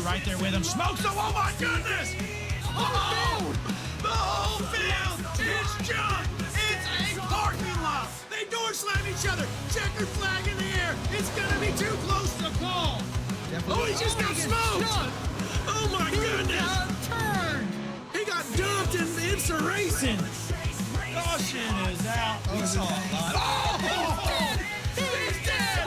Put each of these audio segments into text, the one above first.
Right there with him. Smokes them. Oh my goodness! Oh! The whole field is junk! It's a parking lot! They door slam each other! Checkered flag in the air! It's gonna be too close to call! Oh, he just got smoked! Oh my goodness! Turned! He got dumped in racing! Caution is out. Oh, saw a lot. Oh! He's dead!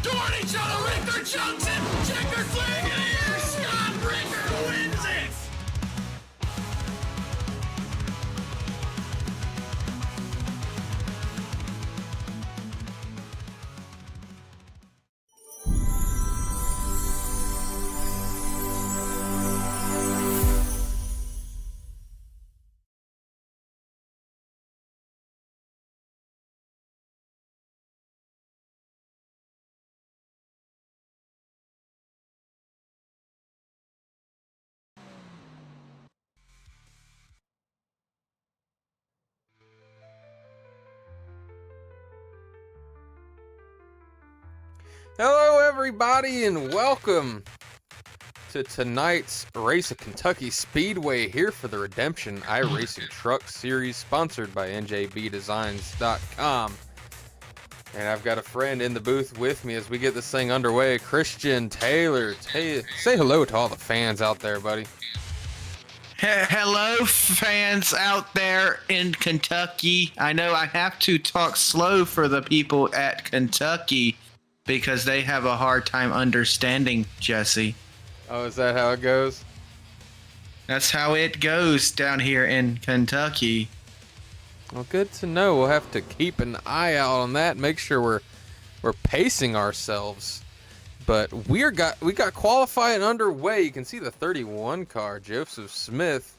Toward each other, Richter chunks him! Checkered flag in the air! Scott Richter wins it! Hello, everybody, and welcome to tonight's Race of Kentucky Speedway here for the Redemption iRacing Trucks series, sponsored by NJBDesigns.com. And I've got a friend in the booth with me as we get this thing underway, Christian Taylor. Say hello to all the fans out there, buddy. Hello, fans out there in Kentucky. I know I have to talk slow for the people at Kentucky because they have a hard time understanding Jesse. Oh, is that how it goes? That's how it goes down here in Kentucky. Well, good to know. We'll have to keep an eye out on that. Make sure we're pacing ourselves. But we got qualifying underway. You can see the 31 car, Joseph Smith.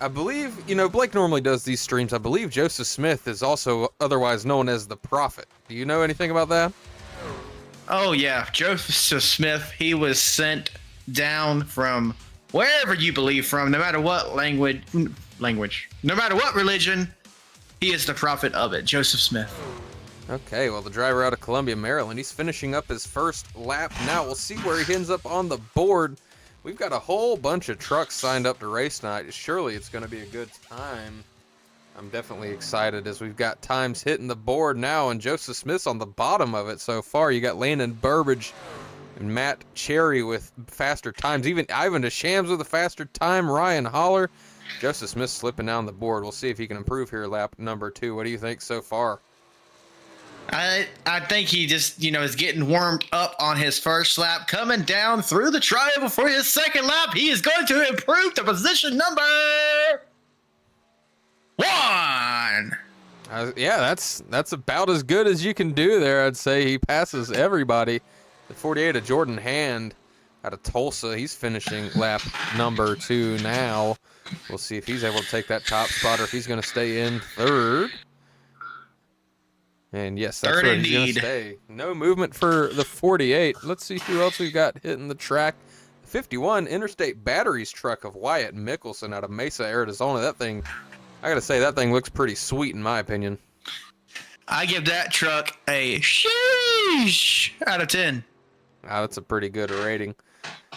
I believe, Blake normally does these streams. I believe Joseph Smith is also otherwise known as the Prophet. Do you know anything about that? Oh, yeah. Joseph Smith, he was sent down from wherever you believe from, no matter what language, no matter what religion, he is the prophet of it, Joseph Smith. Okay, well, the driver out of Columbia, Maryland, he's finishing up his first lap now. We'll see where he ends up on the board. We've got a whole bunch of trucks signed up to race tonight. Surely it's going to be a good time. I'm definitely excited as we've got times hitting the board now, and Joseph Smith's on the bottom of it so far. You got Landon Burbage and Matt Cherry with faster times. Even Ivan DeShams with a faster time. Ryan Holler. Joseph Smith slipping down the board. We'll see if he can improve here lap number 2. What do you think so far? I think he just, is getting warmed up on his first lap. Coming down through the triangle for his second lap. He is going to improve to position number 1. Yeah, that's about as good as you can do there. I'd say he passes everybody. The 48 of Jordan Hand out of Tulsa. He's finishing lap number 2 now. We'll see if he's able to take that top spot or if he's going to stay in third. And yes, that's third where he's going to stay. No movement for the 48. Let's see who else we've got hitting the track. 51 Interstate Batteries truck of Wyatt Mickelson out of Mesa, Arizona. That thing, I got to say, that thing looks pretty sweet in my opinion. I give that truck a sheesh out of 10. Wow, that's a pretty good rating.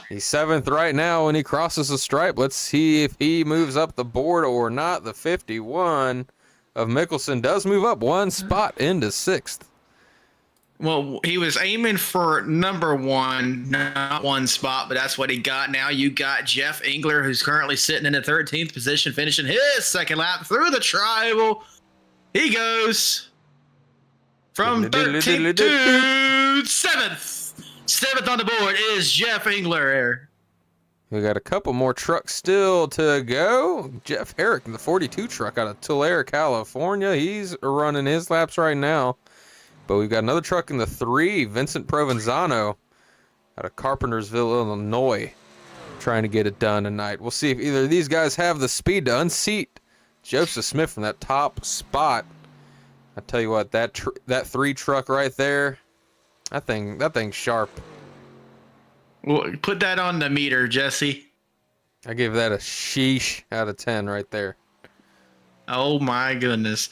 He's 7th right now when he crosses the stripe. Let's see if he moves up the board or not. The 51 of Mickelson does move up 1 spot into 6th. Well, he was aiming for number 1, not 1 spot, but that's what he got. Now you got Jeff Engler, who's currently sitting in the 13th position, finishing his second lap through the tribal. He goes from 13th to 7th. 7th on the board is Jeff Engler. We got a couple more trucks still to go. Jeff Herrick, the 42 truck out of Tulare, California. He's running his laps right now. But we've got another truck in the 3, Vincent Provenzano out of Carpentersville, Illinois, trying to get it done tonight. We'll see if either of these guys have the speed to unseat Joseph Smith from that top spot. I tell you what, that 3 truck right there, that thing's sharp. Well, put that on the meter, Jesse. I give that a sheesh out of 10 right there. Oh my goodness!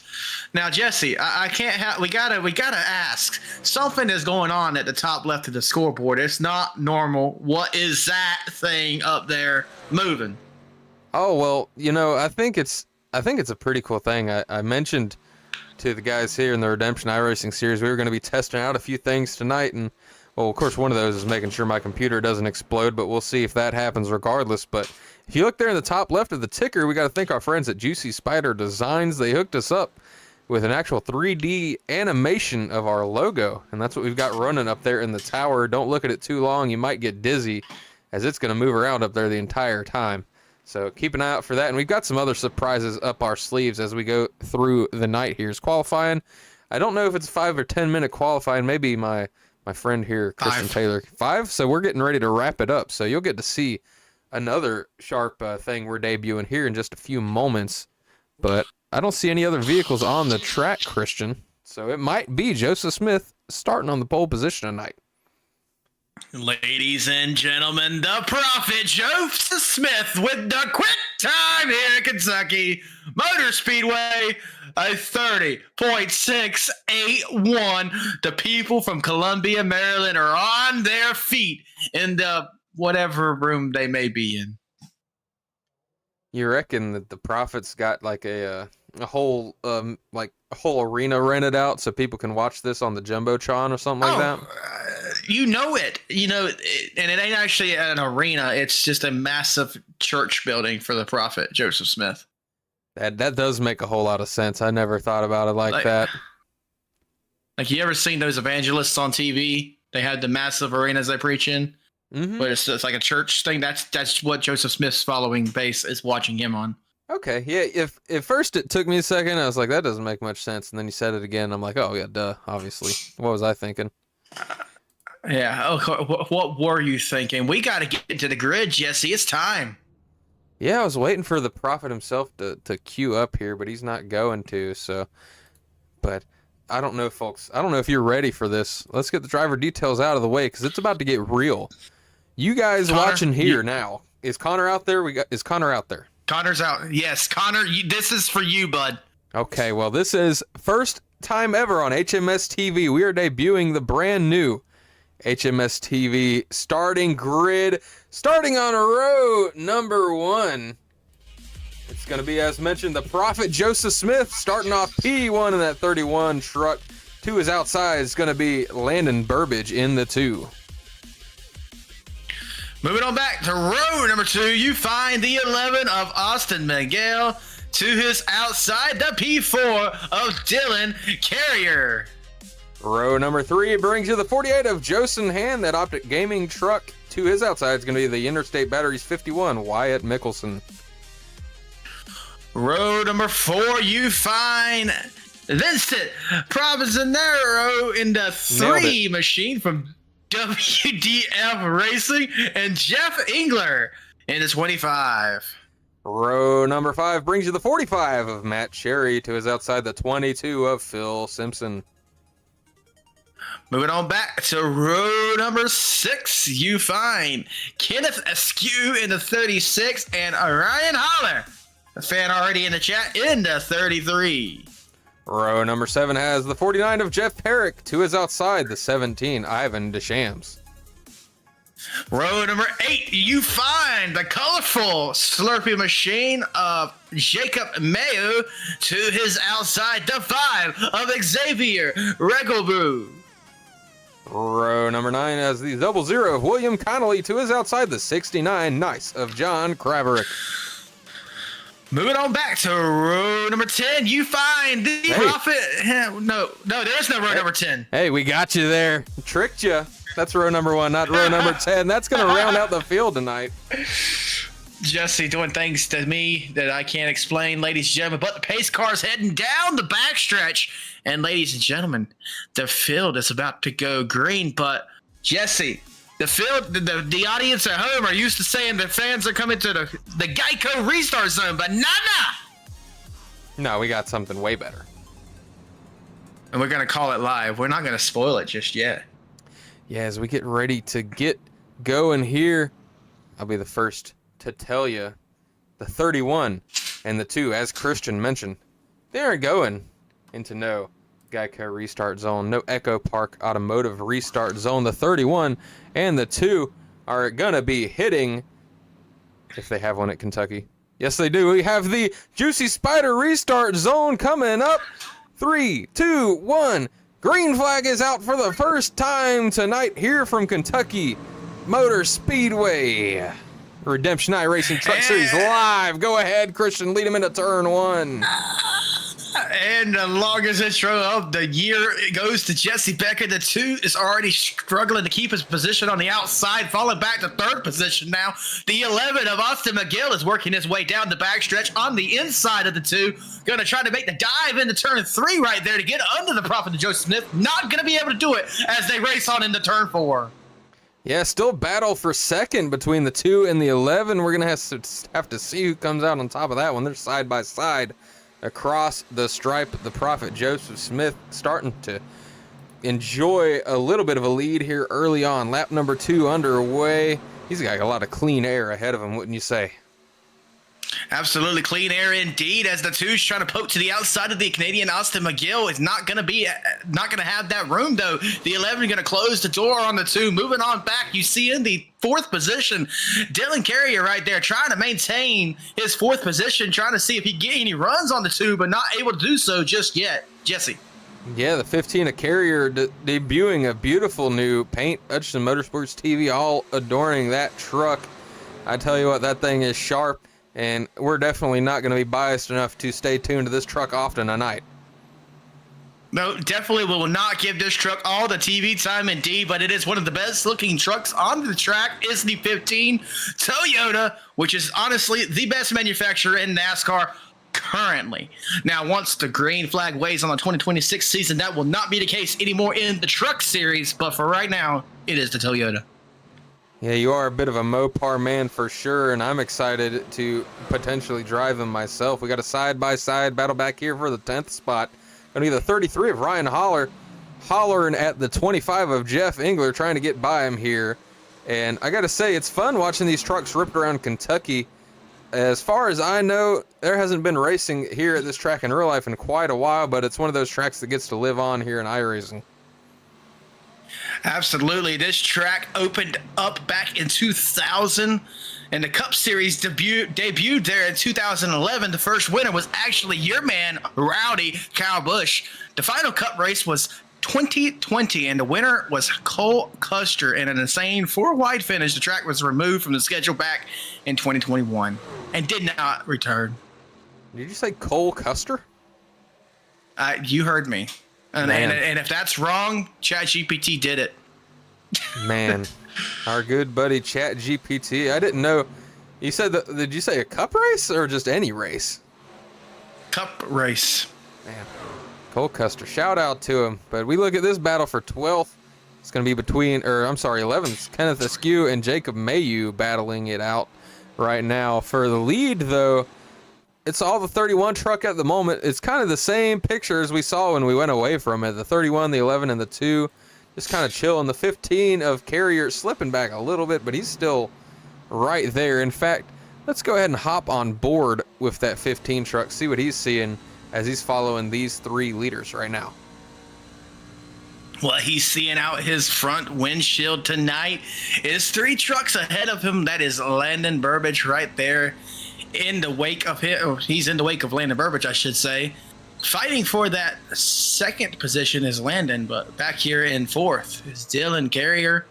Now, Jesse, I can't have. We gotta ask. Something is going on at the top left of the scoreboard. It's not normal. What is that thing up there moving? Oh well, I think it's a pretty cool thing. I mentioned to the guys here in the Redemption iRacing series we were going to be testing out a few things tonight, and well, of course, one of those is making sure my computer doesn't explode, but we'll see if that happens regardless. But if you look there in the top left of the ticker, we got to thank our friends at Juicy Spider Designs. They hooked us up with an actual 3D animation of our logo, and that's what we've got running up there in the tower. Don't look at it too long. You might get dizzy, as it's going to move around up there the entire time. So keep an eye out for that, and we've got some other surprises up our sleeves as we go through the night. Here's qualifying. I don't know if it's 5 or 10 minute qualifying. Maybe my friend here, Christian Taylor, 5. So we're getting ready to wrap it up. So you'll get to see another sharp thing we're debuting here in just a few moments. But I don't see any other vehicles on the track, Christian. So it might be Joseph Smith starting on the pole position tonight. Ladies and gentlemen, the Prophet Joseph Smith with the quick time here at Kentucky Motor Speedway. a 30.681. The people from Columbia, Maryland are on their feet in the whatever room they may be in. You reckon that the Prophet's got like a whole arena rented out so people can watch this on the Jumbotron or something like that? You know it. You know, and it ain't actually an arena. It's just a massive church building for the Prophet, Joseph Smith. That does make a whole lot of sense. I never thought about it like that. Like, you ever seen those evangelists on TV? They had the massive arenas they preach in. Mm-hmm. But it's like a church thing. That's what Joseph Smith's following base is watching him on. Okay, yeah. If at first it took me a second, I was like, that doesn't make much sense. And then you said it again. I'm like, oh yeah, duh. Obviously. What was I thinking? Yeah. Oh, what were you thinking? We got to get into the grid, Jesse. It's time. Yeah, I was waiting for the Prophet himself to queue up here, but he's not going to. So, but I don't know, folks. I don't know if you're ready for this. Let's get the driver details out of the way because it's about to get real. You guys Connor, watching here now. Is Connor out there? Is Connor out there? Connor's out. Yes, Connor, this is for you, bud. Okay, well, this is first time ever on HMS TV. We are debuting the brand new HMS TV starting grid, starting on row number 1. It's going to be, as mentioned, the Prophet Joseph Smith starting off P1 in that 31 truck. To his outside is going to be Landon Burbage in the 2. Moving on back to row number 2, you find the 11 of Austin Miguel. To his outside, the P4 of Dylan Carrier. Row number 3 brings you the 48 of Josen Hand, that Optic Gaming truck. To his outside is going to be the Interstate Batteries 51, Wyatt Mickelson. Row number 4, you find Vincent Provenzano in the 3 machine from WDF Racing, and Jeff Engler in the 25. Row number 5 brings you the 45 of Matt Cherry. To his outside, the 22 of Phil Simpson. Moving on back to row number 6, you find Kenneth Askew in the 36 and Ryan Holler, a fan already in the chat, in the 33. Row number 7 has the 49 of Jeff Herrick. To his outside, the 17, Ivan Deschamps. Row number 8, you find the colorful Slurpee machine of Jacob Mayo. To his outside, the 5 of Xavier Regelbrew. Row number 9 has the 00 of William Connolly. To his outside, the 69, Nice of John Kraverick. Moving on back to row number 10, you find the Prophet. No, there's no row number 10. Hey, we got you there. Tricked you. That's row number 1, not row number 10. That's going to round out the field tonight. Jesse doing things to me that I can't explain, ladies and gentlemen. But the pace car's heading down the backstretch. And ladies and gentlemen, the field is about to go green. But Jesse, the field, the audience at home are used to saying the fans are coming to the Geico restart zone, but nah. No, we got something way better. And we're going to call it live. We're not going to spoil it just yet. Yeah, as we get ready to get going here, I'll be the first to tell you the 31 and the 2, as Christian mentioned, they aren't going into no Geico restart zone, no Echo Park Automotive restart zone. The 31 and the 2 are gonna be hitting, if they have one at Kentucky. Yes, they do. We have the Juicy Spider restart zone coming up. 3, 2, 1. Green flag is out for the first time tonight here from Kentucky Motor Speedway. Redemption iRacing Truck Series live. Go ahead, Christian. Lead him into turn 1. And the longest intro of the year goes to Jesse Becker. The 2 is already struggling to keep his position on the outside, falling back to 3rd position now. The 11 of Austin McGill is working his way down the backstretch on the inside of the 2. Going to try to make the dive into turn 3 right there to get under the Prophet of Joseph Smith. Not going to be able to do it as they race on into turn 4. Yeah, still battle for second between the 2 and the 11. We're going to have to see who comes out on top of that one. They're side by side across the stripe. The Prophet Joseph Smith starting to enjoy a little bit of a lead here early on. Lap number 2 underway. He's got a lot of clean air ahead of him, wouldn't you say? Absolutely clean air indeed, as the two's trying to poke to the outside of the Canadian. Austin McGill is not going to have that room, though. The 11 going to close the door on the two. Moving on back, you see in the fourth position, Dylan Carrier right there trying to maintain his fourth position, trying to see if he can get any runs on the two, but not able to do so just yet. Jesse. Yeah, the 15 of Carrier debuting a beautiful new paint. Hutchinson Motorsports TV all adoring that truck. I tell you what, that thing is sharp. And we're definitely not going to be biased enough to stay tuned to this truck often tonight. No, definitely will not give this truck all the TV time indeed, but it is one of the best looking trucks on the track. Is the 15 Toyota, which is honestly the best manufacturer in NASCAR currently. Now, once the green flag waves on the 2026 season, that will not be the case anymore in the truck series, but for right now, it is the Toyota. Yeah, you are a bit of a Mopar man for sure, and I'm excited to potentially drive them myself. We got a side-by-side battle back here for the 10th spot. Going to be the 33 of Ryan hollering at the 25 of Jeff Engler, trying to get by him here. And I got to say, it's fun watching these trucks ripped around Kentucky. As far as I know, there hasn't been racing here at this track in real life in quite a while, but it's one of those tracks that gets to live on here in iRacing. Absolutely. This track opened up back in 2000, and the Cup Series debuted there in 2011. The first winner was actually your man, Rowdy Kyle Busch. The final Cup race was 2020, and the winner was Cole Custer in an insane four-wide finish. The track was removed from the schedule back in 2021 and did not return. Did you say Cole Custer? You heard me. And if that's wrong, ChatGPT did it. Man, our good buddy ChatGPT. I didn't know. You said did you say a cup race or just any race? Cup race. Man, Cole Custer. Shout out to him. But we look at this battle for 12th. It's going to be between, 11th. Kenneth Askew and Jacob Mayu battling it out right now. For the lead, though, it's all the 31 truck at the moment. It's kind of the same picture as we saw when we went away from it. The 31, the 11, and the 2 just kind of chilling. The 15 of Carrier slipping back a little bit, but he's still right there. In fact, let's go ahead and hop on board with that 15 truck, see what he's seeing as he's following these three leaders right now. Well, he's seeing out his front windshield tonight. It's three trucks ahead of him. That is Landon Burbage right there. In the wake of him, or he's in the wake of Landon Burbage, I should say. Fighting for that second position is Landon, but back here in fourth is Dylan Carrier.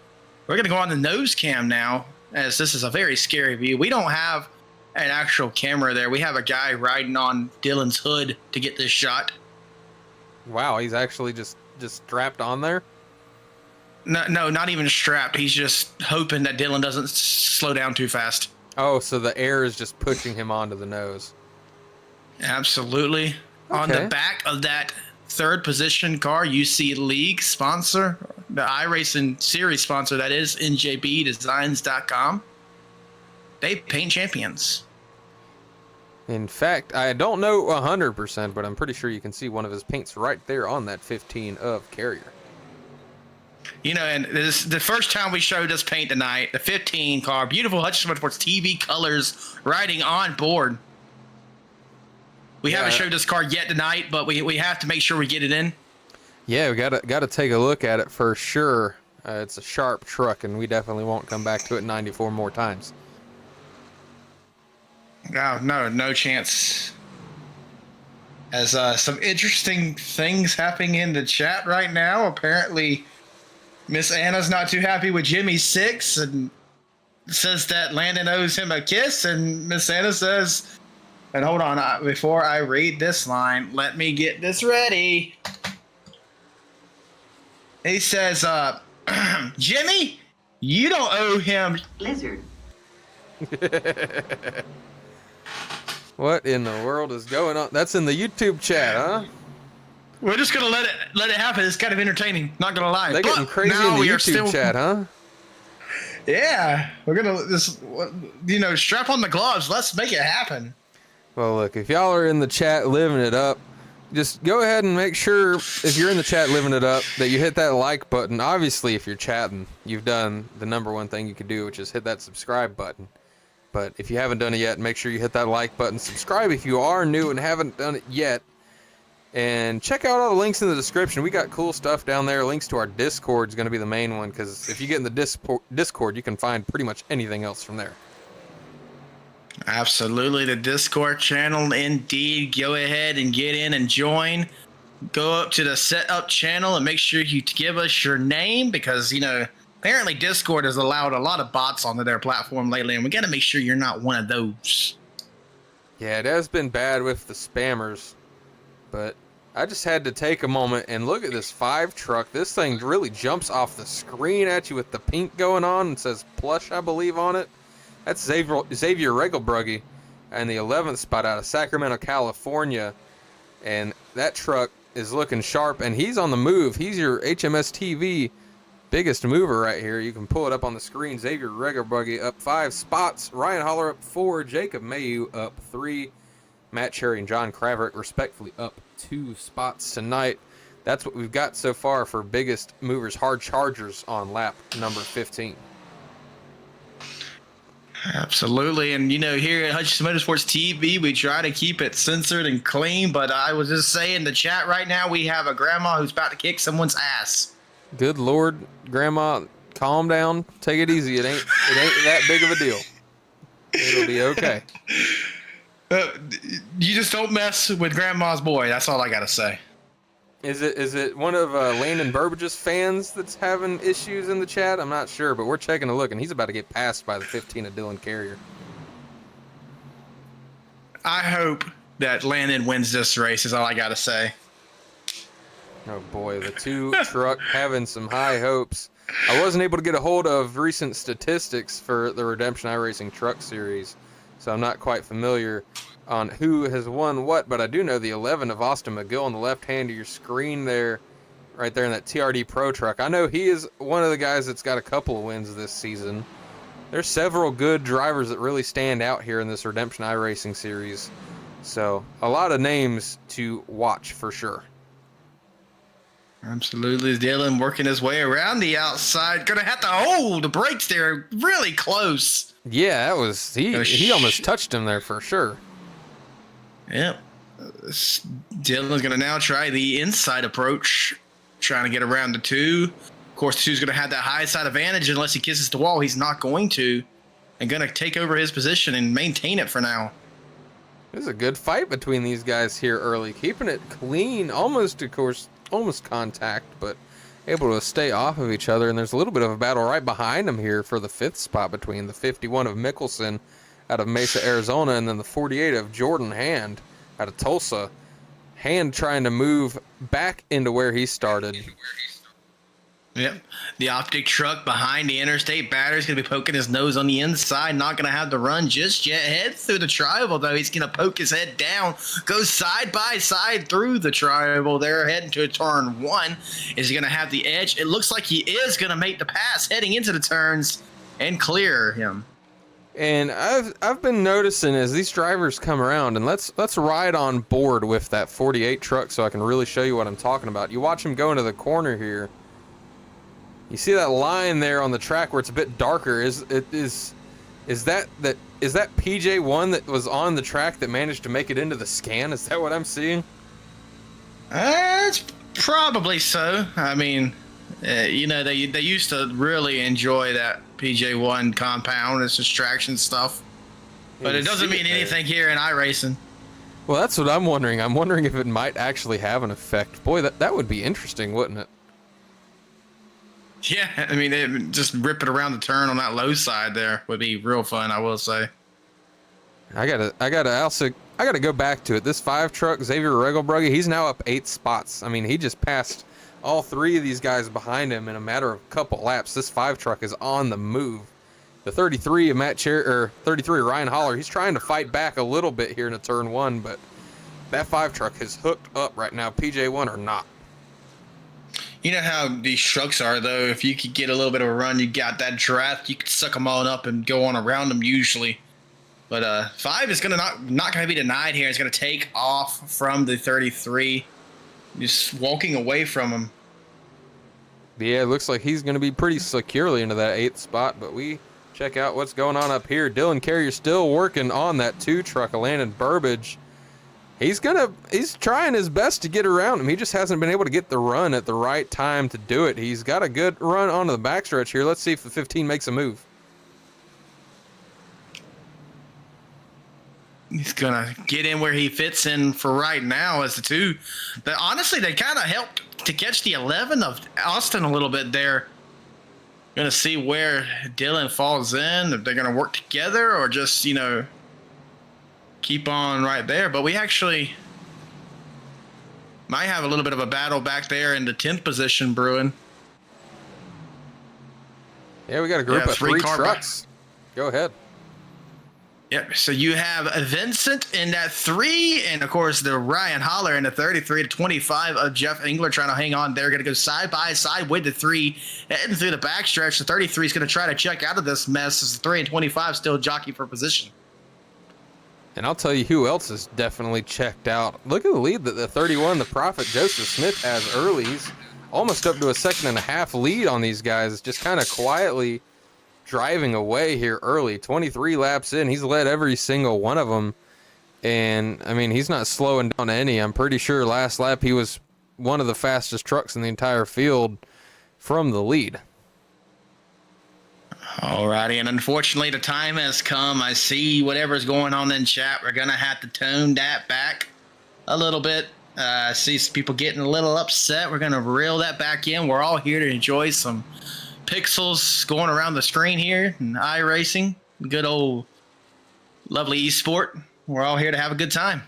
We're going to go on the nose cam now, as this is a very scary view. We don't have an actual camera there. We have a guy riding on Dylan's hood to get this shot. Wow, he's actually just strapped on there? No, not even strapped. He's just hoping that Dylan doesn't slow down too fast. Oh, so the air is just pushing him onto the nose. Absolutely. Okay. On the back of that third position car, you see league sponsor, the iRacing series sponsor, that is njbdesigns.com. They paint champions. In fact, I don't know 100%, but I'm pretty sure you can see one of his paints right there on that 15 of Carrier. You know, and this the first time we showed this paint tonight, the 15 car, beautiful Hutchinson Motorsports TV colors riding on board. We haven't showed this car yet tonight, but we have to make sure we get it in. Yeah, we gotta take a look at it for sure. It's a sharp truck, and we definitely won't come back to it 94 more times. Oh, no chance. As some interesting things happening in the chat right now. Apparently, Miss Anna's not too happy with Jimmy 6 and says that Landon owes him a kiss. And Miss Anna says, and hold on, before I read this line, let me get this ready. He says, Jimmy, you don't owe him Blizzard. What in the world is going on? That's in the YouTube chat, huh? We're just gonna let it happen. It's kind of entertaining. Not gonna lie. They're getting crazy in the YouTube chat, huh? Yeah, we're gonna just strap on the gloves. Let's make it happen. Well, look, if y'all are in the chat living it up, just go ahead and make sure, if you're in the chat living it up, that you hit that like button. Obviously, if you're chatting, you've done the number one thing you could do, which is hit that subscribe button. But if you haven't done it yet, make sure you hit that like button. Subscribe if you are new and haven't done it yet. And check out all the links in the description. We got cool stuff down there. Links to our Discord is going to be the main one, because if you get in the Discord, you can find pretty much anything else from there. Absolutely, the Discord channel, indeed. Go ahead and get in and join. Go up to the setup channel and make sure you give us your name, because, you know, apparently Discord has allowed a lot of bots onto their platform lately, and we got to make sure you're not one of those. Yeah, it has been bad with the spammers, but I just had to take a moment and look at this 5 truck. This thing really jumps off the screen at you with the pink going on and says plush, I believe, on it. That's Xavier Regelbrugge and the 11th spot out of Sacramento, California. And that truck is looking sharp, and he's on the move. He's your HMS TV biggest mover right here. You can pull it up on the screen. Xavier Regelbrugge up 5 spots. Ryan Holler up 4. Jacob Mayu up 3. Matt Cherry and John Kraverick respectfully up 2 spots tonight. That's what we've got so far for biggest movers, hard chargers on lap number 15. Absolutely. And, you know, here at Hutchinson Motorsports TV, we try to keep it censored and clean. But I was just saying in the chat right now, we have a grandma who's about to kick someone's ass. Good Lord, Grandma, calm down. Take it easy. It ain't that big of a deal. It'll be okay. You just don't mess with Grandma's boy. That's all I got to say. Is it one of Landon Burbage's fans that's having issues in the chat? I'm not sure, but we're checking a look, and he's about to get passed by the 15 of Dylan Carrier. I hope that Landon wins this race is all I got to say. Oh boy, the 2 truck having some high hopes. I wasn't able to get a hold of recent statistics for the Redemption iRacing Truck Series, so I'm not quite familiar on who has won what, but I do know the 11 of Austin McGill on the left hand of your screen there, right there in that TRD Pro truck. I know he is one of the guys that's got a couple of wins this season. There's several good drivers that really stand out here in this Redemption iRacing series, so a lot of names to watch for sure. Absolutely. Dylan working his way around the outside. Gonna have to hold the brakes there really close. Yeah, that was he almost touched him there for sure. Yep. Dylan's going to now try the inside approach, trying to get around the 2. Of course, the 2's going to have that high side advantage unless he kisses the wall. He's not going to. And going to take over his position and maintain it for now. There's a good fight between these guys here early. Keeping it clean, almost contact, but able to stay off of each other. And there's a little bit of a battle right behind him here for the 5th spot between the 51 of Mickelson out of Mesa, Arizona, and then the 48 of Jordan Hand out of Tulsa. Hand trying to move back into where he started. Yep. The optic truck behind the interstate battery's going to be poking his nose on the inside. Not going to have the run just yet. Head through the tribal, though. He's going to poke his head down. Goes side by side through the tribal. They're heading to turn 1. Is he going to have the edge? It looks like he is going to make the pass heading into the turns and clear him. And I've been noticing as these drivers come around, and let's ride on board with that 48 truck so I can really show you what I'm talking about. You watch him go into the corner here. You see that line there on the track where it's a bit darker. Is that PJ1 that was on the track that managed to make it into the scan? Is that what I'm seeing? It's probably so. I mean, you know, they used to really enjoy that PJ1 compound. It's distraction stuff. But it doesn't mean anything here in iRacing. Well, that's what I'm wondering. I'm wondering if it might actually have an effect. Boy, that would be interesting, wouldn't it? Yeah, I mean, just rip it around the turn on that low side there would be real fun, I will say. I gotta go back to it. This 5 truck, Xavier Regelbrugge, he's now up 8 spots. I mean, he just passed all 3 of these guys behind him in a matter of a couple laps. This 5 truck is on the move. The 33 of 33 Ryan Holler, he's trying to fight back a little bit here in a turn 1, but that 5 truck is hooked up right now, PJ1 or not. You know how these trucks are, though. If you could get a little bit of a run, you got that draft, you could suck them all up and go on around them usually. But 5 is not going to be denied here. It's going to take off from the 33, just walking away from him. Yeah, it looks like he's going to be pretty securely into that 8th spot, but we check out what's going on up here. Dylan Carrier's still working on that 2 truck of Landon Burbage. He's trying his best to get around him. He just hasn't been able to get the run at the right time to do it. He's got a good run onto the backstretch here. Let's see if the 15 makes a move. He's gonna get in where he fits in for right now as the 2. But honestly, they kind of helped to catch the 11 of Austin a little bit there. Gonna see where Dylan falls in, if they're gonna work together or just, you know, keep on right there. But we actually might have a little bit of a battle back there in the 10th position brewing. Yeah, we got a group of 3 trucks. Go ahead. Yep. So you have Vincent in that 3, and of course the Ryan Holler in the 33 to 25 of Jeff Engler trying to hang on. They're going to go side by side with the 3, heading through the backstretch. The 33 is going to try to check out of this mess as the 3 and 25 still jockey for position. And I'll tell you who else is definitely checked out. Look at the lead that the 31, the Prophet Joseph Smith, has early. He's almost up to a 1.5 lead on these guys, just kind of quietly driving away here early. 23 laps in, he's led every single one of them, and I mean, he's not slowing down any. I'm pretty sure last lap he was one of the fastest trucks in the entire field from the lead. Alrighty, and unfortunately the time has come. I see whatever's going on in chat. We're gonna have to tone that back a little bit. I see some people getting a little upset. We're gonna reel that back in. We're all here to enjoy some pixels going around the screen here in iRacing, good old lovely esport. We're all here to have a good time.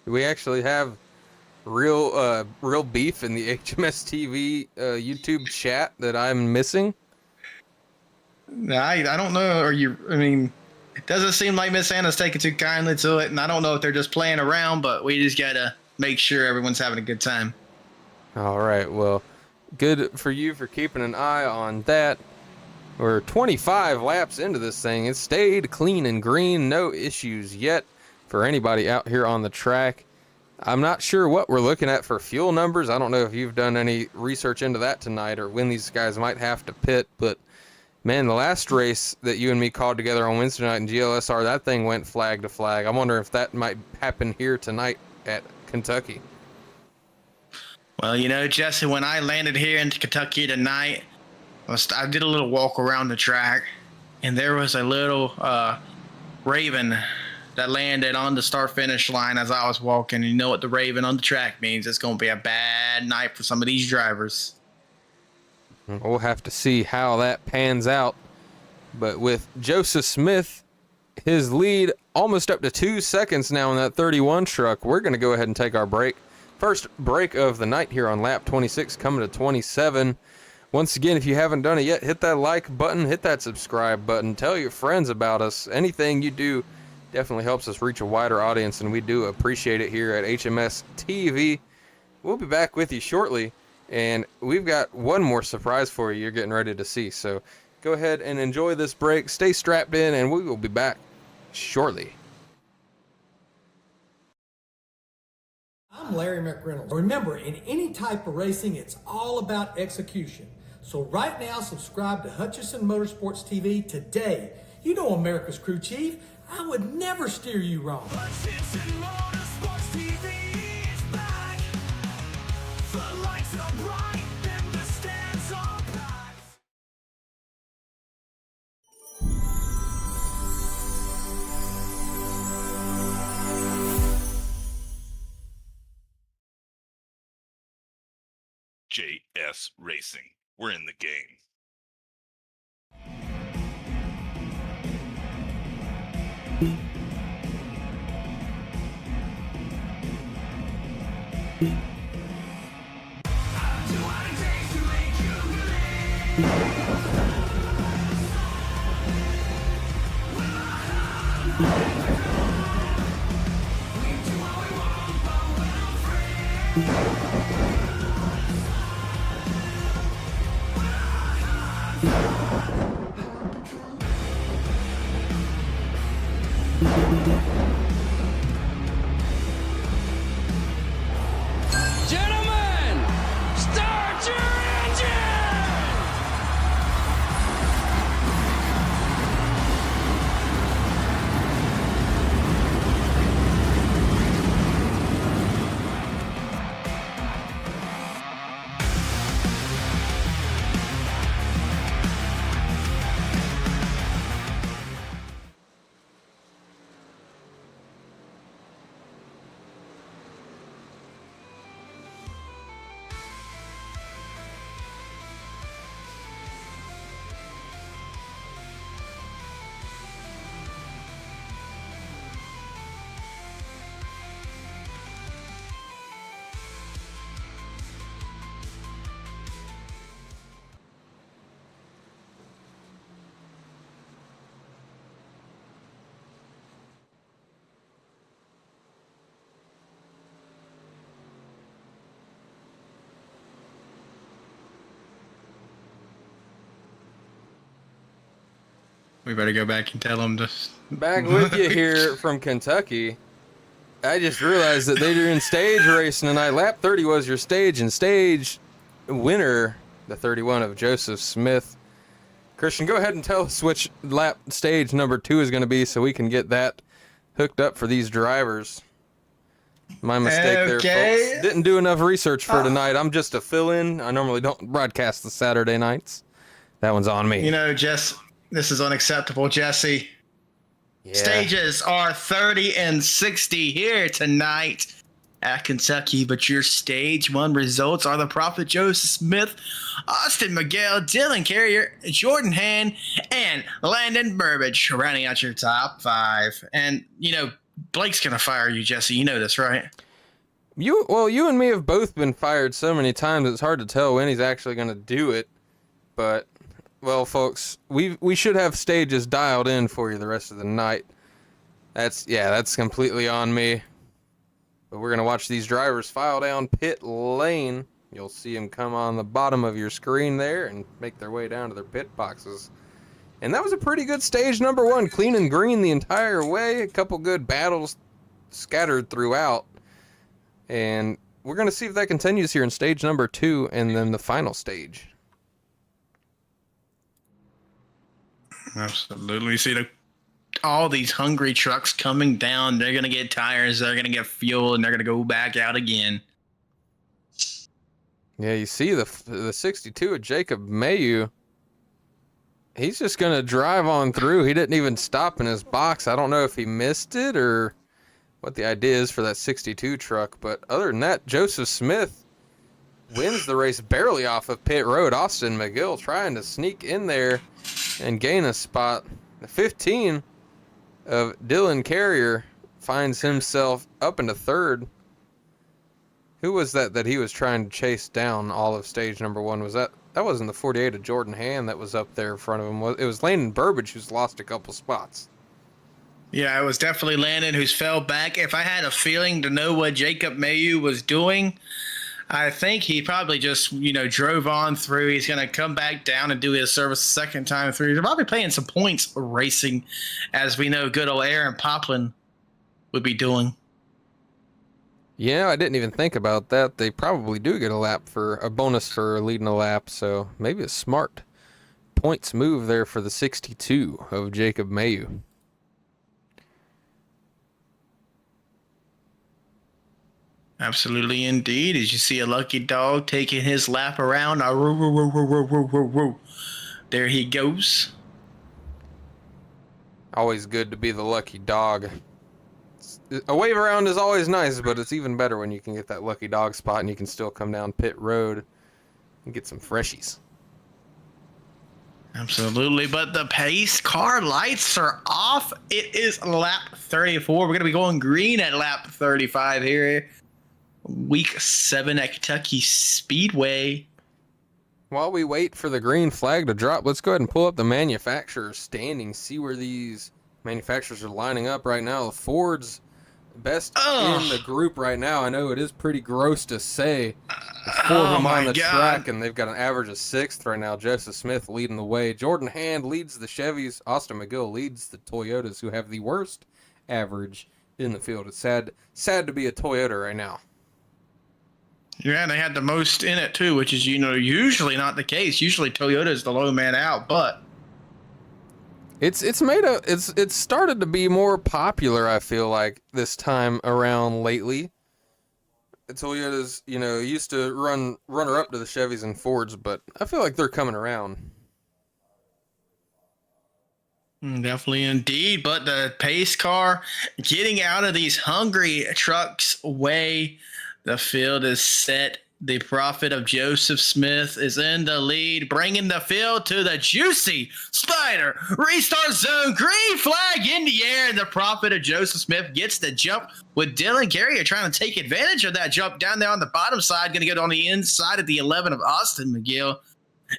Do we actually have real beef in the HMS TV YouTube chat that I'm missing? I don't know. I mean, it doesn't seem like Miss Anna's taking too kindly to it, and I don't know if they're just playing around, but we just gotta make sure everyone's having a good time. All right, well, good for you for keeping an eye on that. We're 25 laps into this thing. It stayed clean and green. No issues yet for anybody out here on the track. I'm not sure what we're looking at for fuel numbers. I don't know if you've done any research into that tonight or when these guys might have to pit. But, man, the last race that you and me called together on Wednesday night in GLSR, that thing went flag to flag. I wonder if that might happen here tonight at Kentucky. Well, you know, Jesse, when I landed here in Kentucky tonight, I did a little walk around the track, and there was a little raven that landed on the start-finish line as I was walking. And you know what the raven on the track means? It's going to be a bad night for some of these drivers. We'll have to see how that pans out. But with Joseph Smith, his lead almost up to 2 seconds now in that 31 truck, we're going to go ahead and take our break. First break of the night here on lap 26, coming to 27. Once again, if you haven't done it yet, hit that like button, hit that subscribe button, tell your friends about us. Anything you do definitely helps us reach a wider audience, and we do appreciate it here at HMS TV. We'll be back with you shortly, and we've got one more surprise for you you're getting ready to see. So go ahead and enjoy this break, stay strapped in, and we will be back shortly. I'm Larry McReynolds. Remember, in any type of racing, it's all about execution. So right now, subscribe to Hutchison Motorsports TV today. You know America's crew chief. I would never steer you wrong. Hutchison Motorsports TV is back. The lights are bright and the stands are packed. JS Racing. We're in the game. Gentlemen, start your engine! We better go back and tell him to. Back with you here from Kentucky. I just realized that they're in stage racing tonight. Lap 30 was your stage, and stage winner, the 31 of Joseph Smith. Christian, go ahead and tell us which lap stage number 2 is going to be so we can get that hooked up for these drivers. My mistake there, folks. Didn't do enough research for tonight. I'm just a fill-in. I normally don't broadcast the Saturday nights. That one's on me. You know, Jess, this is unacceptable, Jesse. Yeah. Stages are 30 and 60 here tonight at Kentucky, but your stage 1 results are the Prophet Joseph Smith, Austin Miguel, Dylan Carrier, Jordan Hand, and Landon Burbage rounding out your top 5. And, you know, Blake's going to fire you, Jesse. You know this, right? You and me have both been fired so many times, it's hard to tell when he's actually going to do it. But, well, folks, we should have stages dialed in for you the rest of the night. That's completely on me. But we're going to watch these drivers file down pit lane. You'll see them come on the bottom of your screen there and make their way down to their pit boxes. And that was a pretty good stage number 1, clean and green the entire way. A couple good battles scattered throughout. And we're going to see if that continues here in stage number 2 and then the final stage. Absolutely. See all these hungry trucks coming down. They're going to get tires. They're going to get fuel, and they're going to go back out again. Yeah, you see the 62 of Jacob Mayu. He's just going to drive on through. He didn't even stop in his box. I don't know if he missed it or what the idea is for that 62 truck. But other than that, Joseph Smith wins the race barely off of pit road. Austin McGill trying to sneak in there and gain a spot. The 15 of Dylan Carrier finds himself up into 3rd. Who was that he was trying to chase down all of stage number 1? Was that wasn't the 48 of Jordan Hand that was up there in front of him. It was Landon Burbage who's lost a couple spots. Yeah, it was definitely Landon who's fell back. If I had a feeling to know what Jacob Mayu was doing, I think he probably just, drove on through. He's going to come back down and do his service a second time through. They're probably playing some points racing, as we know good old Aaron Poplin would be doing. Yeah, I didn't even think about that. They probably do get a bonus for leading a lap, so maybe a smart points move there for the 62 of Jacob Mayu. Absolutely indeed. As you see a lucky dog taking his lap around. There he goes. Always good to be the lucky dog. A wave around is always nice, but it's even better when you can get that lucky dog spot and you can still come down pit road and get some freshies. Absolutely, but the pace car lights are off. It is lap 34. We're going to be going green at lap 35 here. Week 7 at Kentucky Speedway. While we wait for the green flag to drop, let's go ahead and pull up the manufacturer standings, see where these manufacturers are lining up right now. The Ford's best in the group right now. I know it is pretty gross to say. There's 4 of them on the track, and they've got an average of 6th right now. Joseph Smith leading the way. Jordan Hand leads the Chevys. Austin McGill leads the Toyotas, who have the worst average in the field. It's sad to be a Toyota right now. Yeah, and they had the most in it too, which is usually not the case. Usually Toyota is the low man out, but it's started to be more popular, I feel like, this time around lately. Toyotas, used to runner up to the Chevys and Fords, but I feel like they're coming around. Definitely indeed, but the pace car getting out of these hungry trucks' way. The field is set. The Prophet of Joseph Smith is in the lead, bringing the field to the juicy Spider restart zone. Green flag in the air, and the Prophet of Joseph Smith gets the jump with Dylan Carrier trying to take advantage of that jump down there on the bottom side. Going to get on the inside of the 11 of Austin McGill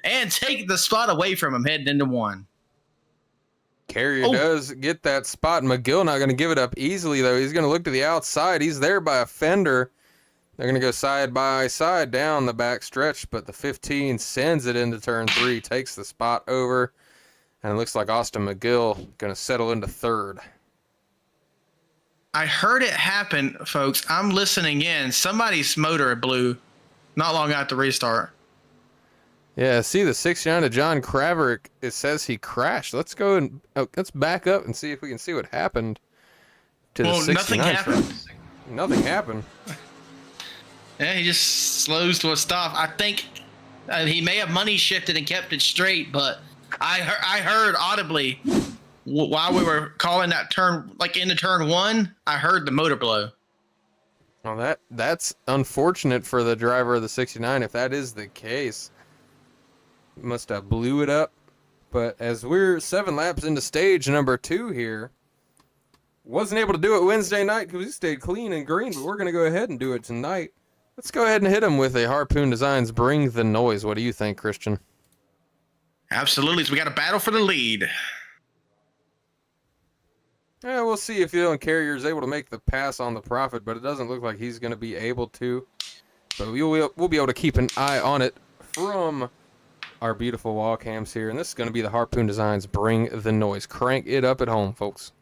and take the spot away from him heading into 1. Carrier does get that spot. McGill not going to give it up easily, though. He's going to look to the outside. He's there by a fender. They're going to go side by side down the back stretch, but the 15 sends it into turn 3, takes the spot over. And it looks like Austin McGill going to settle into third. I heard it happen, folks. I'm listening in. Somebody's motor blew not long after the restart. Yeah, see the 69 to John Kraverick. It says he crashed. Let's go and let's back up and see if we can see what happened to the 69. Nothing happened. Nothing happened. Yeah, he just slows to a stop. I think he may have money shifted and kept it straight, but I heard audibly while we were calling that turn, like into turn one, I heard the motor blow. Well, that's unfortunate for the driver of the 69 if that is the case. Must have blew it up. But as we're 7 laps into stage number 2 here, wasn't able to do it Wednesday night because we stayed clean and green, but we're going to go ahead and do it tonight. Let's go ahead and hit him with a Harpoon Designs Bring the Noise. What do you think, Christian? Absolutely. So we got a battle for the lead. Yeah, we'll see if Dylan Carrier is able to make the pass on the Prophet, but it doesn't look like he's going to be able to. But we'll be able to keep an eye on it from our beautiful wall cams here. And this is going to be the Harpoon Designs Bring the Noise. Crank it up at home, folks.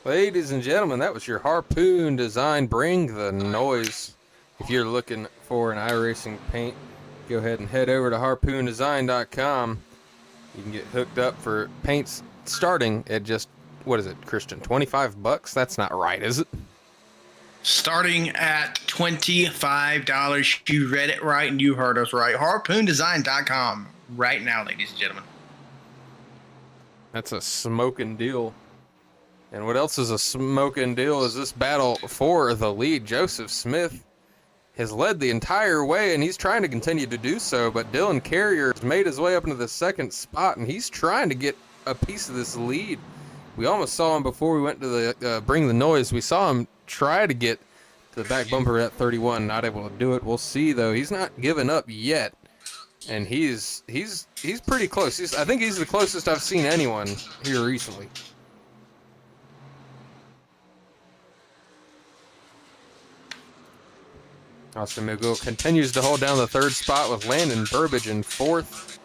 Ladies and gentlemen, that was your Harpoon Design Bring the Noise. If you're looking for an iRacing paint, go ahead and head over to harpoondesign.com. You can get hooked up for paints starting at just, what is it, Christian, $25? That's not right, is it? Starting at $25. You read it right and you heard us right. Harpoondesign.com right now, ladies and gentlemen. That's a smoking deal. And what else is a smoking deal is this battle for the lead. Joseph Smith has led the entire way, and he's trying to continue to do so, but Dylan Carrier has made his way up into the second spot, and he's trying to get a piece of this lead. We almost saw him before we went to the Bring the Noise. We saw him try to get to the back bumper at 31, not able to do it. We'll see, though. He's not given up yet, and he's pretty close. I think he's the closest I've seen anyone here recently. Austin McGill continues to hold down the third spot with Landon Burbage in fourth.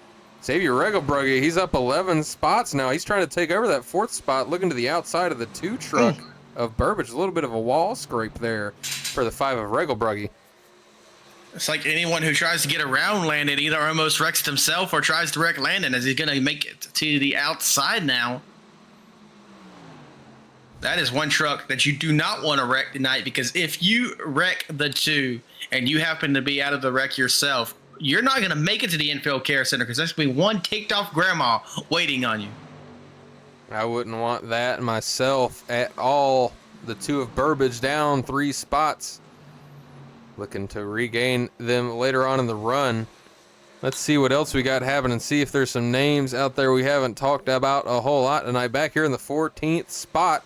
Xavier Regelbrugge, he's up 11 spots now. He's trying to take over that fourth spot, looking to the outside of the 2 truck of Burbage. A little bit of a wall scrape there for the 5 of Regelbrugge. It's like anyone who tries to get around Landon either almost wrecks himself or tries to wreck Landon as he's going to make it to the outside now. That is one truck that you do not want to wreck tonight, because if you wreck the 2 and you happen to be out of the wreck yourself, you're not going to make it to the infield care center because there's going to be one ticked off grandma waiting on you. I wouldn't want that myself at all. The 2 of Burbage down 3 spots. Looking to regain them later on in the run. Let's see what else we got happening. See if there's some names out there we haven't talked about a whole lot tonight. Back here in the 14th spot,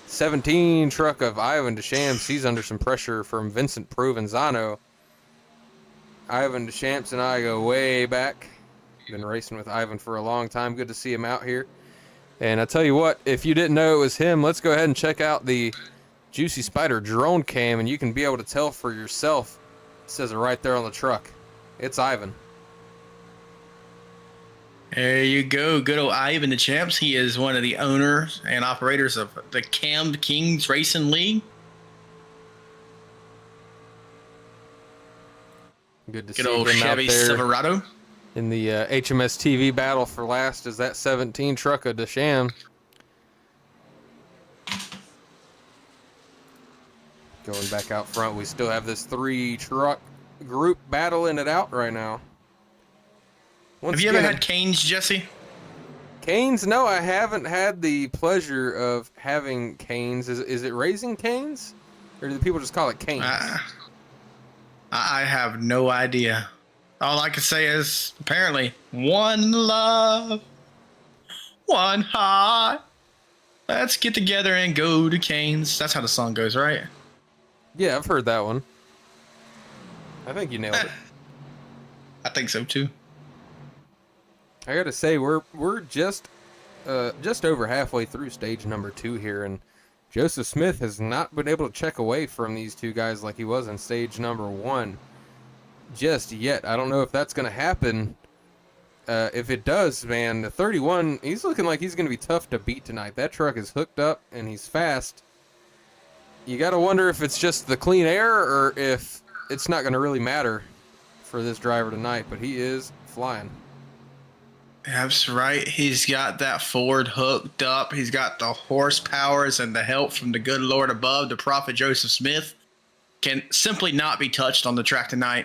17 truck of Ivan Deschamps. He's under some pressure from Vincent Provenzano. Ivan Deschamps and I go way back. Been racing with Ivan for a long time. Good to see him out here. And I tell you what, if you didn't know it was him, let's go ahead and check out the Juicy Spider drone cam, and you can be able to tell for yourself. It says it right there on the truck. It's Ivan. There you go. Good old Ivan the Champs. He is one of the owners and operators of the Cam Kings Racing League. Good to Good see old him Chevy out there Silverado. in the HMS TV battle for last. Is that 17 truck of Desham? Going back out front, we still have this 3-truck group battling it out right now. Have you ever had canes, Jesse? Canes? No, I haven't had the pleasure of having canes. Is it Raising Canes? Or do people just call it canes? I have no idea. All I can say is, apparently, one love, one heart. Let's get together and go to Canes. That's how the song goes, right? Yeah, I've heard that one. I think you nailed it. I think so, too. I gotta say, we're just over halfway through stage number 2 here, and Joseph Smith has not been able to check away from these two guys like he was in stage number 1 just yet. I don't know if that's gonna happen. If it does, man, the 31, he's looking like he's gonna be tough to beat tonight. That truck is hooked up and he's fast. You gotta wonder if it's just the clean air or if it's not gonna really matter for this driver tonight, but he is flying. That's right. He's got that Ford hooked up. He's got the horsepowers and the help from the good Lord above. The Prophet Joseph Smith can simply not be touched on the track tonight.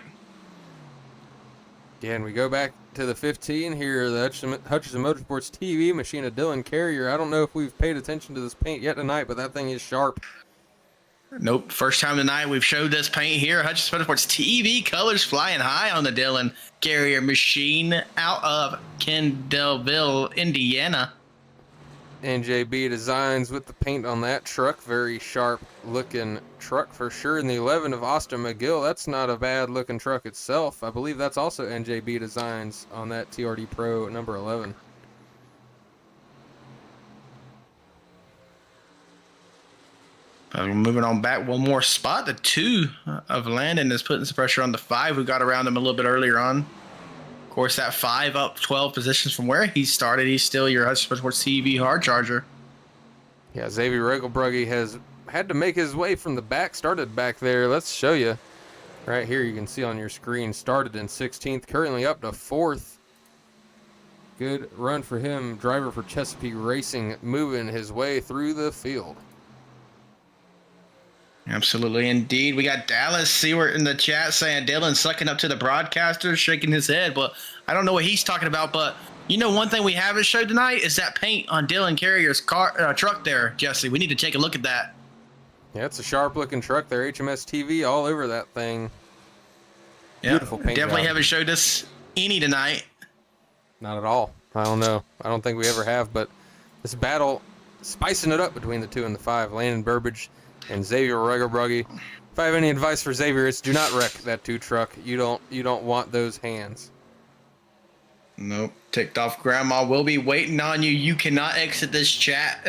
Yeah, and we go back to the 15 here, the Hutchison Motorsports TV machine of Dylan Carrier. I don't know if we've paid attention to this paint yet tonight, but that thing is sharp. Nope. First time tonight we've showed this paint here. Hutchison Motorsports TV colors flying high on the Dylan Carrier machine out of Kendallville, Indiana. NJB Designs with the paint on that truck. Very sharp looking truck for sure. And the 11 of Austin McGill, that's not a bad looking truck itself. I believe that's also NJB Designs on that TRD Pro number 11. Moving on back one more spot. The 2 of Landon is putting some pressure on the 5 who got around him a little bit earlier on. Of course, that 5 up 12 positions from where he started. He's still your Hutchison Sports TV hard charger. Yeah, Xavier Regelbrugge has had to make his way from the back. Started back there. Let's show you. Right here, you can see on your screen. Started in 16th, currently up to 4th. Good run for him. Driver for Chesapeake Racing moving his way through the field. Absolutely, indeed. We got Dallas Seward in the chat saying Dylan sucking up to the broadcaster, shaking his head. But I don't know what he's talking about. But you know, one thing we haven't showed tonight is that paint on Dylan Carrier's truck there, Jesse. We need to take a look at that. Yeah, it's a sharp-looking truck there. HMS TV all over that thing. Beautiful paint Definitely job. haven't showed us any tonight. Not at all. I don't know. I don't think we ever have. But this battle, spicing it up between the 2 and the 5. Landon Burbage and Xavier Regelbrugge. If I have any advice for Xavier, it's do not wreck that 2 truck. You don't want those hands. Nope. Ticked off grandma will be waiting on you. You cannot exit this track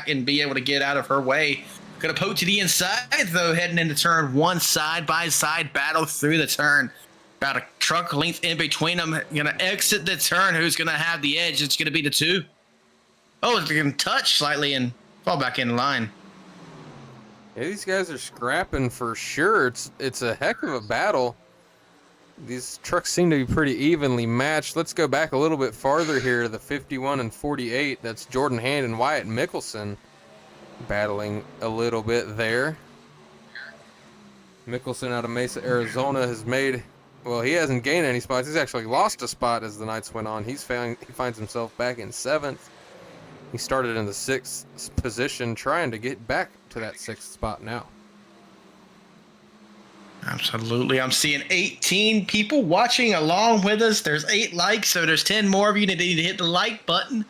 and be able to get out of her way. Gonna poke to the inside though, heading into turn 1, side by side battle through the turn. About a truck length in between them. Gonna exit the turn. Who's gonna have the edge? It's gonna be the 2. Oh, it's gonna touch slightly and fall back in line. Yeah, these guys are scrapping for sure. It's a heck of a battle. These trucks seem to be pretty evenly matched. Let's go back a little bit farther here. The 51 and 48. That's Jordan Hand and Wyatt Mickelson battling a little bit there. Mickelson out of Mesa, Arizona has made, well, he hasn't gained any spots. He's actually lost a spot as the nights went on. He finds himself back in 7th. He started in the 6th position, trying to get back to that 6th spot now. Absolutely. I'm seeing 18 people watching along with us. There's 8 likes, so there's 10 more of you that need to hit the like button.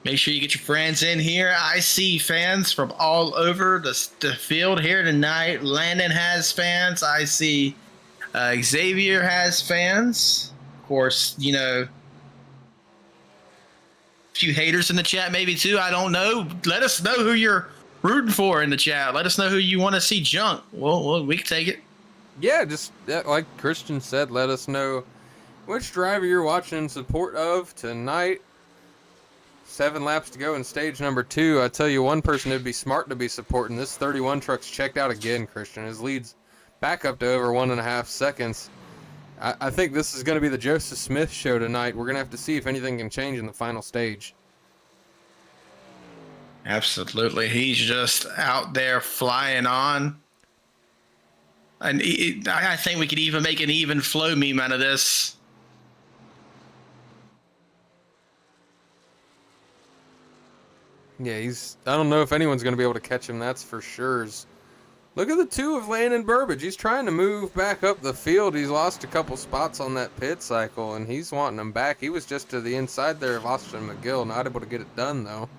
Make sure you get your friends in here. I see fans from all over the field here tonight. Landon has fans. I see Xavier has fans. Of course, you know, few haters in the chat maybe too. I don't know. Let us know who you're rooting for in the chat. Let us know who you want to see junk. Well, we can take it. Yeah, just like Christian said, let us know which driver you're watching in support of tonight. 7 laps to go in stage number 2. I tell you, one person it'd be smart to be supporting. This 31 truck's checked out again, Christian. His lead's back up to over 1.5 seconds. I think this is going to be the Joseph Smith show tonight. We're going to have to see if anything can change in the final stage. Absolutely. He's just out there flying on. And I think we could even make an even flow meme out of this. Yeah, I don't know if anyone's going to be able to catch him, that's for sure. Look at the 2 of Landon Burbage. He's trying to move back up the field. He's lost a couple spots on that pit cycle, and he's wanting him back. He was just to the inside there of Austin McGill, not able to get it done, though.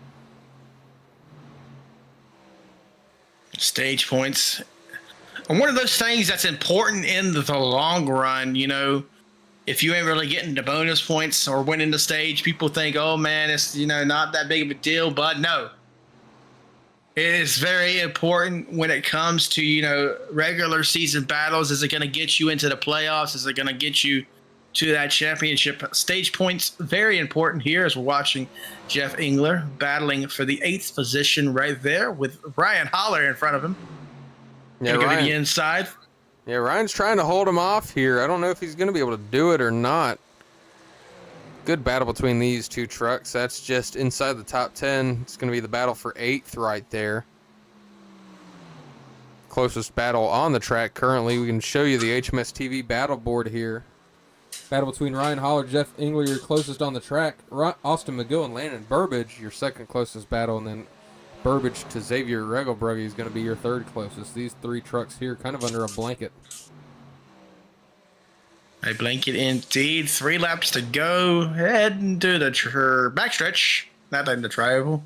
Stage points. And one of those things that's important in the long run, you know, if you ain't really getting the bonus points or winning the stage, people think, oh man, it's, you know, not that big of a deal. But no, it is very important when it comes to, you know, regular season battles. Is it going to get you into the playoffs? Is it going to get you to that championship? Stage points, very important here as we're watching Jeff Engler battling for the 8th position right there with Ryan Holler in front of him. Yeah, Going to Ryan. be inside. Yeah, Ryan's trying to hold him off here. I don't know if he's going to be able to do it or not. Good battle between these 2 trucks. That's just inside the top 10. It's going to be the battle for 8th right there. Closest battle on the track currently. We can show you the HMS TV battle board here. Battle between Ryan Holler, Jeff Engler, your closest on the track. Austin McGill and Landon Burbage, your second closest battle. And then Burbage to Xavier Regelbrugge is going to be your third closest. These 3 trucks here kind of under a blanket. A blanket indeed. 3 laps to go. Heading to the backstretch. Not in the triangle.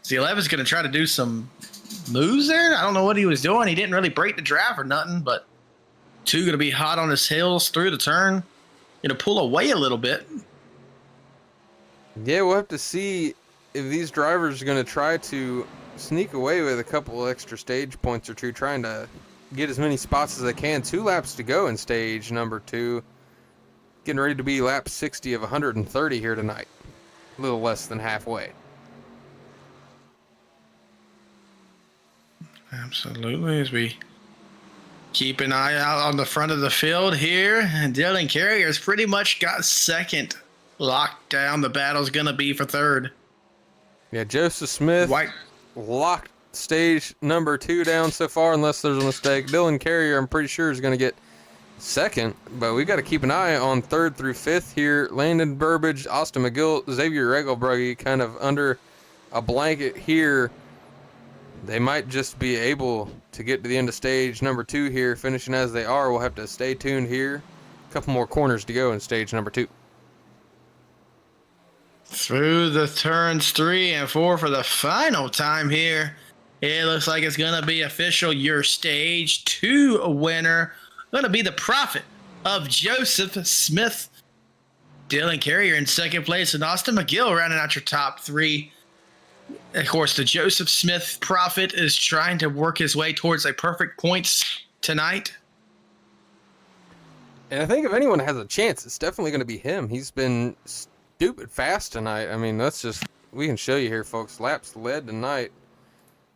The 11's going to try to do some moves there. I don't know what he was doing. He didn't really break the draft or nothing, but 2 going to be hot on his heels through the turn. Going to pull away a little bit. Yeah, we'll have to see if these drivers are going to try to sneak away with a couple extra stage points or 2, trying to get as many spots as they can. 2 laps to go in stage number 2. Getting ready to be lap 60 of 130 here tonight. A little less than halfway. Absolutely. As we keep an eye out on the front of the field here. And Dylan Carrier's pretty much got second locked down. The battle's going to be for third. Yeah, Joseph Smith locked stage number 2 down so far, unless there's a mistake. Dylan Carrier, I'm pretty sure, is going to get second, but we got to keep an eye on 3rd through 5th here. Landon Burbage, Austin McGill, Xavier Regelbrugge kind of under a blanket here. They might just be able to get to the end of stage number 2 here, finishing as they are. We'll have to stay tuned here. A couple more corners to go in stage number 2. Through the turns 3 and 4 for the final time here. It looks like it's going to be official. Your stage 2 winner going to be the prophet of Joseph Smith. Dylan Carrier in second place and Austin McGill rounding out your top 3. Of course, the Joseph Smith prophet is trying to work his way towards a perfect points tonight. And I think if anyone has a chance, it's definitely going to be him. He's been stupid fast tonight. I mean, we can show you here, folks. Laps led tonight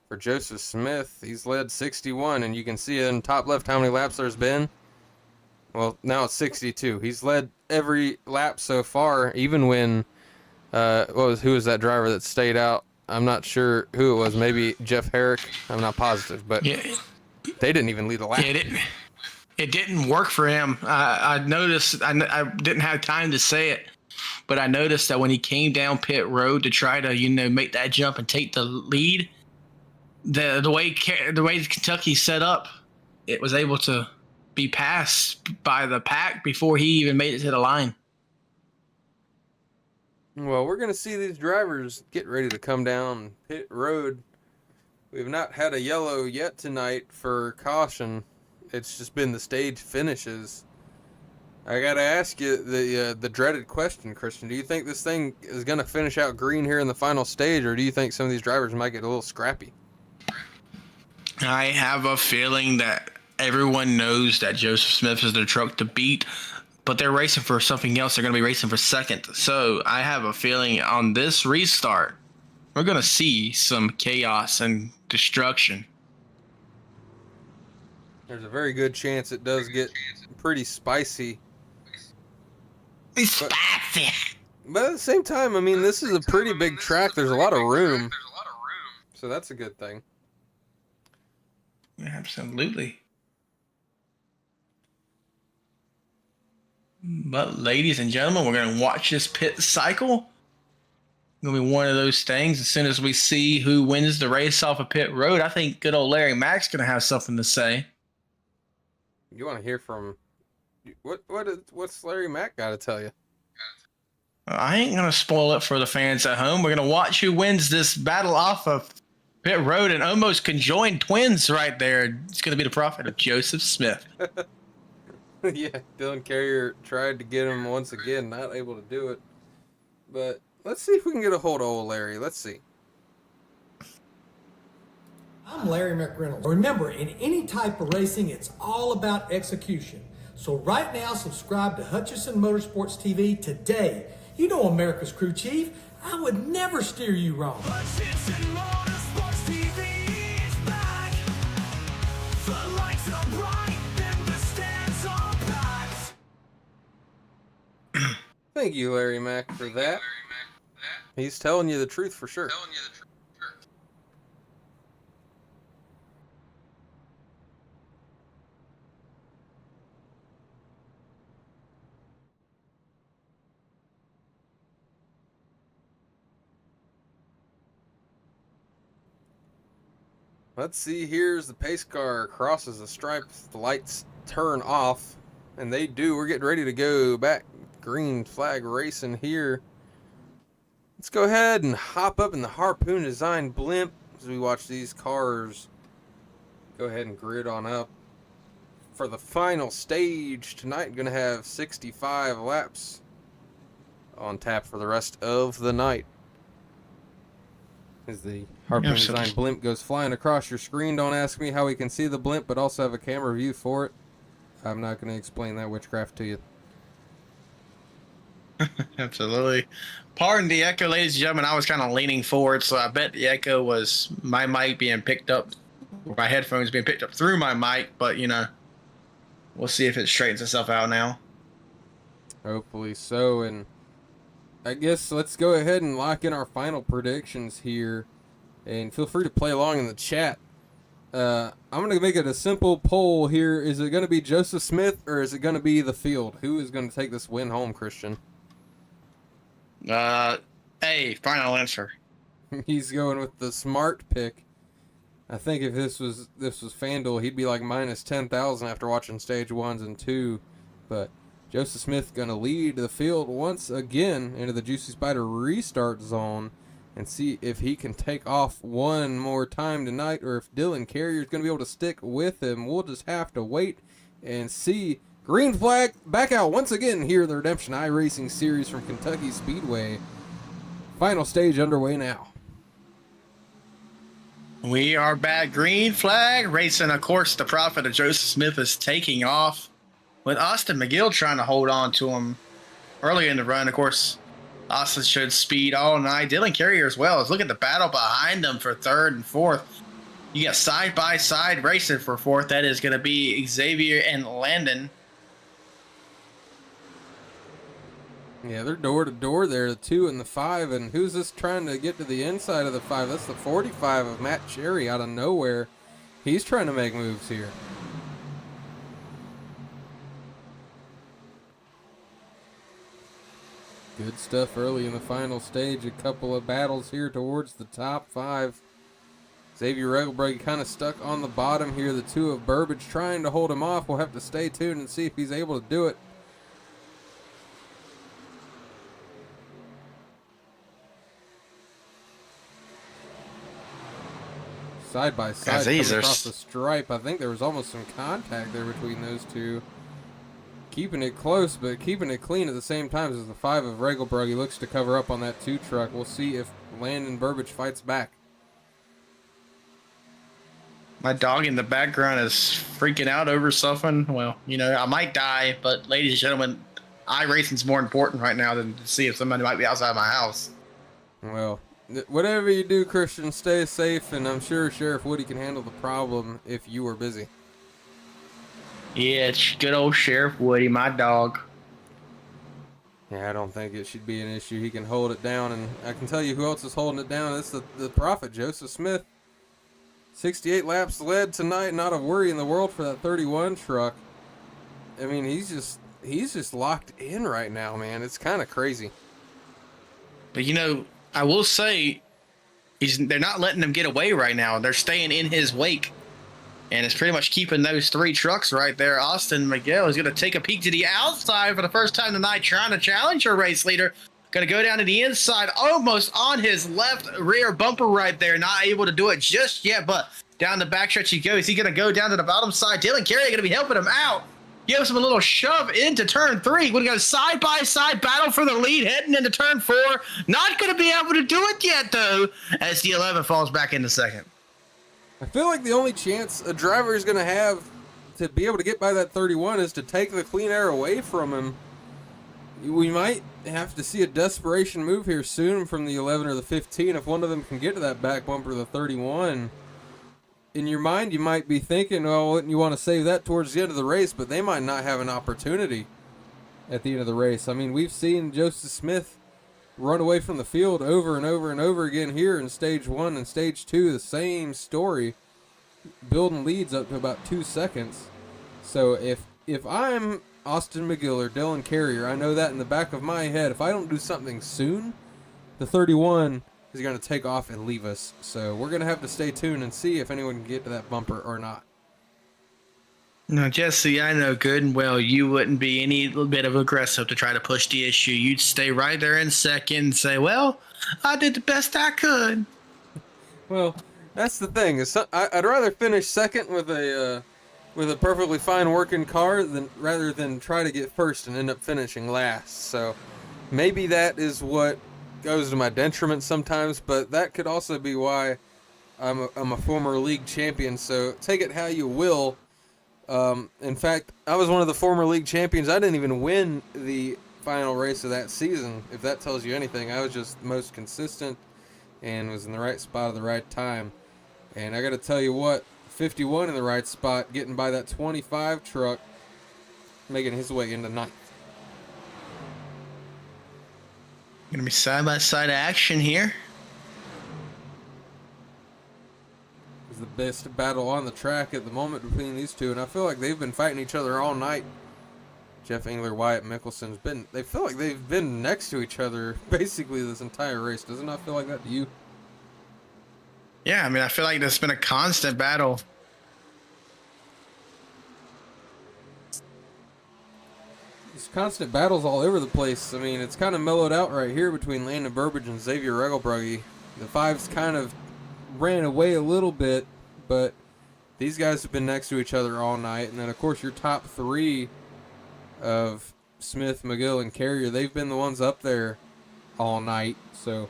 for Joseph Smith. He's led 61, and you can see in top left how many laps there's been. Well, now it's 62. He's led every lap so far, even when, who was that driver that stayed out? I'm not sure who it was. Maybe Jeff Herrick. I'm not positive, but yeah, they didn't even lead a lap. Yeah, it didn't work for him. I noticed, I didn't have time to say it, but I noticed that when he came down pit road to try to, make that jump and take the lead, the way Kentucky set up, it was able to be passed by the pack before he even made it to the line. Well, we're going to see these drivers get ready to come down pit road. We've not had a yellow yet tonight for caution. It's just been the stage finishes. I got to ask you the dreaded question, Christian. Do you think this thing is going to finish out green here in the final stage, or do you think some of these drivers might get a little scrappy? I have a feeling that everyone knows that Joseph Smith is the truck to beat. but they're racing for something else. They're going to be racing for second. So I have a feeling on this restart, we're going to see some chaos and destruction. There's a very good chance it does get pretty spicy. It's spicy. But at the same time, I mean, this is a pretty big track. There's a lot of room. So that's a good thing. Absolutely. But ladies and gentlemen, we're going to watch this pit cycle. It's going to be one of those things. As soon as we see who wins the race off of pit road, I think good old Larry Mack's going to have something to say. You want to hear from... What's Larry Mack got to tell you? I ain't going to spoil it for the fans at home. We're going to watch who wins this battle off of pit road, and almost conjoined twins right there. It's going to be the prophet of Joseph Smith. Yeah, Dylan Carrier tried to get him once again, not able to do it. But let's see if we can get a hold of old Larry. Let's see. I'm Larry McReynolds. Remember, in any type of racing, it's all about execution. So right now, subscribe to Hutchison Motorsports TV today. You know America's crew chief. I would never steer you wrong. Hutchison Motorsports TV is back. The lights are bright and the stands are packed. Thank you, Larry Mack, for that. He's telling you the truth for sure. Let's see, here's the pace car, crosses the stripe, the lights turn off, and they do. We're getting ready to go back. Green flag racing here. Let's go ahead and hop up in the Harpoon Design blimp as we watch these cars go ahead and grid on up. For the final stage tonight, going to have 65 laps on tap for the rest of the night. As the Harpoon Design blimp goes flying across your screen. Don't ask me how we can see the blimp, but also have a camera view for it. I'm not going to explain that witchcraft to you. Absolutely. Pardon the echo, ladies and gentlemen. I was kind of leaning forward, so I bet the echo was my mic being picked up, my headphones being picked up through my mic, but, you know, we'll see if it straightens itself out now. Hopefully so, and I guess let's go ahead and lock in our final predictions here, and feel free to play along in the chat. I'm going to make it a simple poll here. Is it going to be Joseph Smith, or is it going to be the field? Who is going to take this win home, Christian? Final answer. He's going with the smart pick. I think if this was FanDuel, he'd be like minus 10,000 after watching stage 1s and 2. But Joseph Smith going to lead the field once again into the Juicy Spider restart zone and see if he can take off one more time tonight, or if Dylan Carrier is going to be able to stick with him. We'll just have to wait and see. Green flag back out once again here in the Redemption iRacing Series from Kentucky Speedway. Final stage underway now. We are back. Green flag racing. Of course, the prophet of Joseph Smith is taking off with Austin McGill trying to hold on to him early in the run. Of course, Austin showed speed all night. Dylan Carrier as well. Look at the battle behind them for third and fourth. You got side-by-side racing for fourth. That is going to be Xavier and Landon. Yeah, they're door to door there, the 2 and the 5. And who's this trying to get to the inside of the 5? That's the 45 of Matt Cherry out of nowhere. He's trying to make moves here. Good stuff early in the final stage. A couple of battles here towards the top 5. Xavier Regelbrugge kind of stuck on the bottom here. The 2 of Burbage trying to hold him off. We'll have to stay tuned and see if he's able to do it. Side by side coming across the stripe. I think there was almost some contact there between those two. Keeping it close, but keeping it clean at the same time as the 5 of Regelbrugge. He looks to cover up on that 2 truck. We'll see if Landon Burbage fights back. My dog in the background is freaking out over something. Well, you know, I might die, but ladies and gentlemen, iRacing's more important right now than to see if somebody might be outside my house. Well, whatever you do, Christian, stay safe, and I'm sure Sheriff Woody can handle the problem if you are busy. Yeah, it's good old Sheriff Woody, my dog. Yeah, I don't think it should be an issue. He can hold it down, and I can tell you who else is holding it down. It's the Prophet, Joseph Smith. 68 laps led tonight, not a worry in the world for that 31 truck. I mean, he's just locked in right now, man. It's kind of crazy. But you know, I will say, they're not letting him get away right now. They're staying in his wake. And it's pretty much keeping those three trucks right there. Austin Miguel is going to take a peek to the outside for the first time tonight, trying to challenge her race leader. Going to go down to the inside, almost on his left rear bumper right there. Not able to do it just yet, but down the backstretch he goes. He's going to go down to the bottom side. Dylan Carey going to be helping him out. Gives him a little shove into turn 3. We're going to go side-by-side battle for the lead heading into turn 4. Not going to be able to do it yet, though, as the 11 falls back into second. I feel like the only chance a driver is going to have to be able to get by that 31 is to take the clean air away from him. We might have to see a desperation move here soon from the 11 or the 15 if one of them can get to that back bumper of the 31. In your mind, you might be thinking, well, wouldn't you want to save that towards the end of the race, but they might not have an opportunity at the end of the race. I mean, we've seen Joseph Smith run away from the field over and over and over again here in stage 1 and stage 2, the same story, building leads up to about 2 seconds. So if I'm Austin McGill or Dylan Carrier, I know that in the back of my head, if I don't do something soon, the 31 is going to take off and leave us. So we're going to have to stay tuned and see if anyone can get to that bumper or not. Now, Jesse, I know good and well you wouldn't be any little bit of aggressive to try to push the issue. You'd stay right there in second and say, well, I did the best I could. Well, that's the thing. I'd rather finish second with a perfectly fine working car rather than try to get first and end up finishing last. So maybe that is what goes to my detriment sometimes, but that could also be why I'm a former league champion. So take it how you will. In fact, I was one of the former league champions. I didn't even win the final race of that season. If that tells you anything, I was just the most consistent and was in the right spot at the right time. And I got to tell you what, 51 in the right spot, getting by that 25 truck, making his way into ninth. Gonna be side-by-side action here. The best battle on the track at the moment between these two, and I feel like they've been fighting each other all night. Jeff Engler, Wyatt Mickelson's they feel like they've been next to each other basically this entire race. Does it not feel like that to you? Yeah, I mean, I feel like there's been a constant battle. There's constant battles all over the place. I mean, it's kind of mellowed out right here between Landon Burbridge and Xavier Regelbrugge. The fives kind of ran away a little bit, but these guys have been next to each other all night. And then, of course, your top three of Smith, McGill, and Carrier, they've been the ones up there all night. So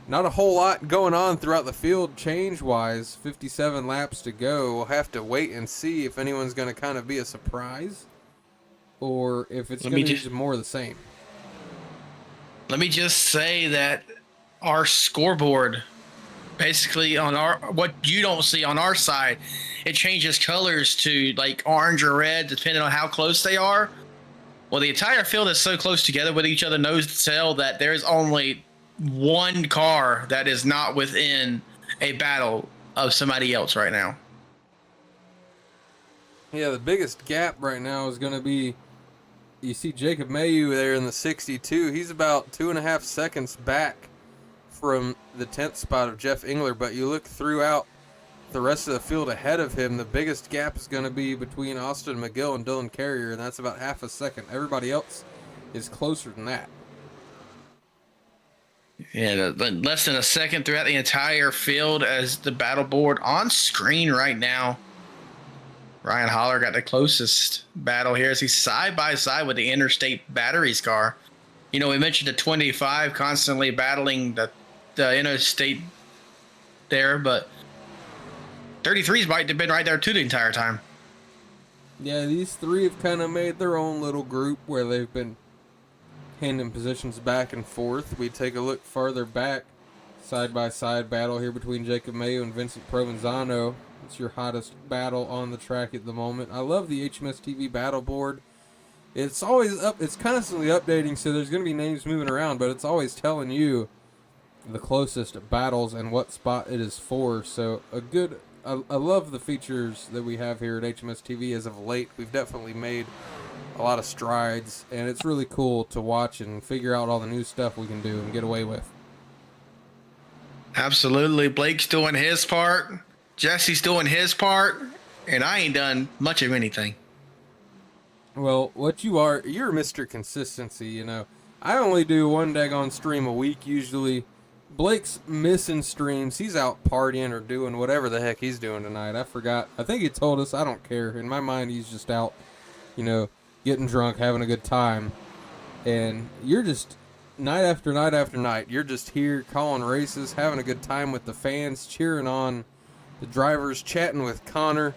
not a whole lot going on throughout the field change-wise. 57 laps to go. We'll have to wait and see if anyone's going to kind of be a surprise or if it's going to be just more of the same. Let me just say that our scoreboard, basically on what you don't see on our side, it changes colors to like orange or red depending on how close they are. Well, the entire field is so close together with each other, nose to tail, that there's only one car that is not within a battle of somebody else right now. Yeah, the biggest gap right now is going to be, you see Jacob Mayu there in the 62. He's about 2.5 seconds back from the 10th spot of Jeff Engler, but you look throughout the rest of the field ahead of him, the biggest gap is going to be between Austin McGill and Dylan Carrier, and that's about 0.5 second. Everybody else is closer than that. Yeah, less than a second throughout the entire field as the battle board on screen right now. Ryan Holler got the closest battle here as he's side by side with the Interstate Batteries car. You know, we mentioned the 25 constantly battling the Interstate there, but 33's might have been right there too the entire time. Yeah, these three have kind of made their own little group where they've been handing positions back and forth. We take a look farther back, side-by-side battle here between Jacob Mayo and Vincent Provenzano. It's your hottest battle on the track at the moment. I love the HMS TV battle board. It's always up. It's constantly updating, so there's going to be names moving around, but it's always telling you the closest battles and what spot it is for. So I love the features that we have here at HMS TV as of late. We've definitely made a lot of strides, and it's really cool to watch and figure out all the new stuff we can do and get away with. Absolutely. Blake's doing his part. Jesse's doing his part. And I ain't done much of anything. Well, what you're Mr. Consistency, you know. I only do one daggone stream a week usually. Blake's missing streams. He's out partying or doing whatever the heck he's doing tonight. I forgot. I think he told us. I don't care. In my mind, he's just out, you know, getting drunk, having a good time. And you're just, night after night after night, you're just here calling races, having a good time with the fans, cheering on the drivers, chatting with Connor,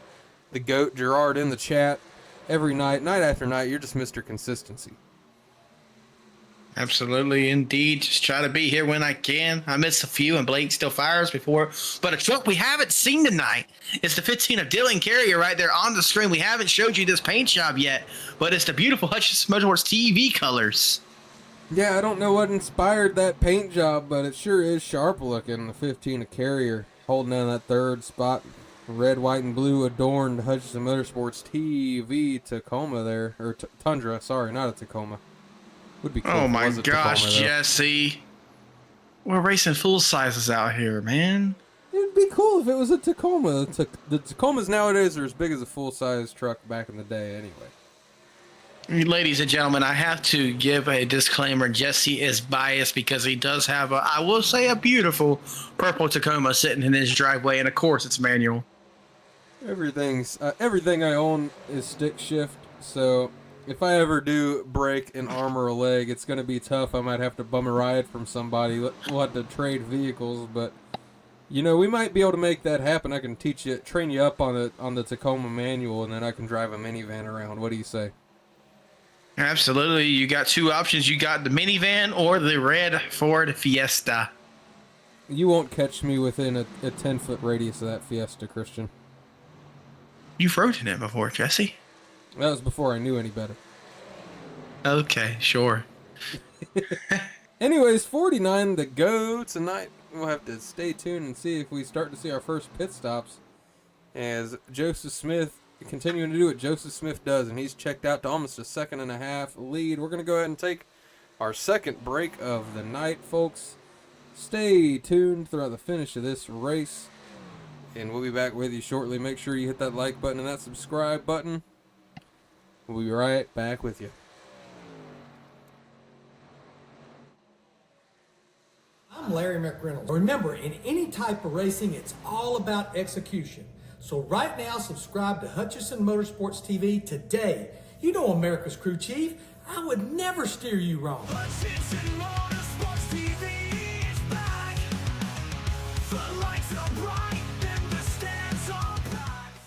the GOAT, Gerard in the chat. Every night, night after night, you're just Mr. Consistency. Absolutely, indeed. Just try to be here when I can. I missed a few, and Blake still fires before. But a truck we haven't seen tonight is the 15 of Dylan Carrier right there on the screen. We haven't showed you this paint job yet, but it's the beautiful Hutchison Motorsports TV colors. Yeah, I don't know what inspired that paint job, but it sure is sharp looking. The 15 of Carrier holding down that third spot. Red, white, and blue adorned Hutchison Motorsports TV Tacoma there. Or Tundra, sorry, not a Tacoma. Would be cool. Oh my gosh, gosh, Jesse. We're racing full sizes out here, man. It'd be cool if it was a Tacoma. The Tacomas nowadays are as big as a full-size truck back in the day anyway. Ladies and gentlemen, I have to give a disclaimer. Jesse is biased because he does have I will say, a beautiful purple Tacoma sitting in his driveway, and of course it's manual. Everything I own is stick shift, so if I ever do break an arm or a leg, it's going to be tough. I might have to bum a ride from somebody. We'll have to trade vehicles, but you know, we might be able to make that happen. I can train you up on the Tacoma manual, and then I can drive a minivan around. What do you say? Absolutely. You got two options. You got the minivan or the red Ford Fiesta. You won't catch me within a 10-foot radius of that Fiesta, Christian. You've ridden it before, Jesse. That was before I knew any better. Okay, sure. Anyways, 49 to go tonight. We'll have to stay tuned and see if we start to see our first pit stops as Joseph Smith continuing to do what Joseph Smith does, and he's checked out to almost a 1.5 second lead. We're going to go ahead and take our second break of the night, folks. Stay tuned throughout the finish of this race, and we'll be back with you shortly. Make sure you hit that like button and that subscribe button. We'll be right back with you. I'm Larry McReynolds. Remember, in any type of racing, it's all about execution. So right now, subscribe to Hutchison Motorsports TV today. You know America's crew chief. I would never steer you wrong. Hutchison Motorsports TV is back. The lights are bright and the stands are packed.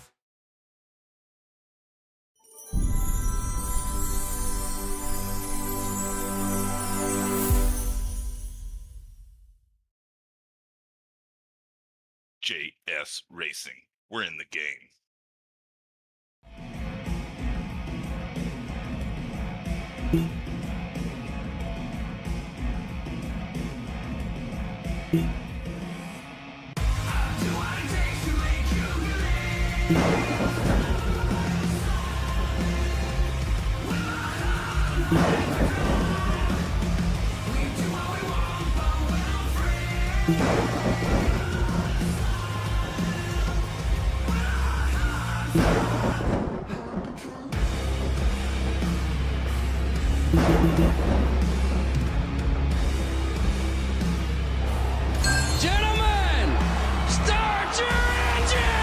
JS Racing. We're in the game. Gentlemen, start your engine!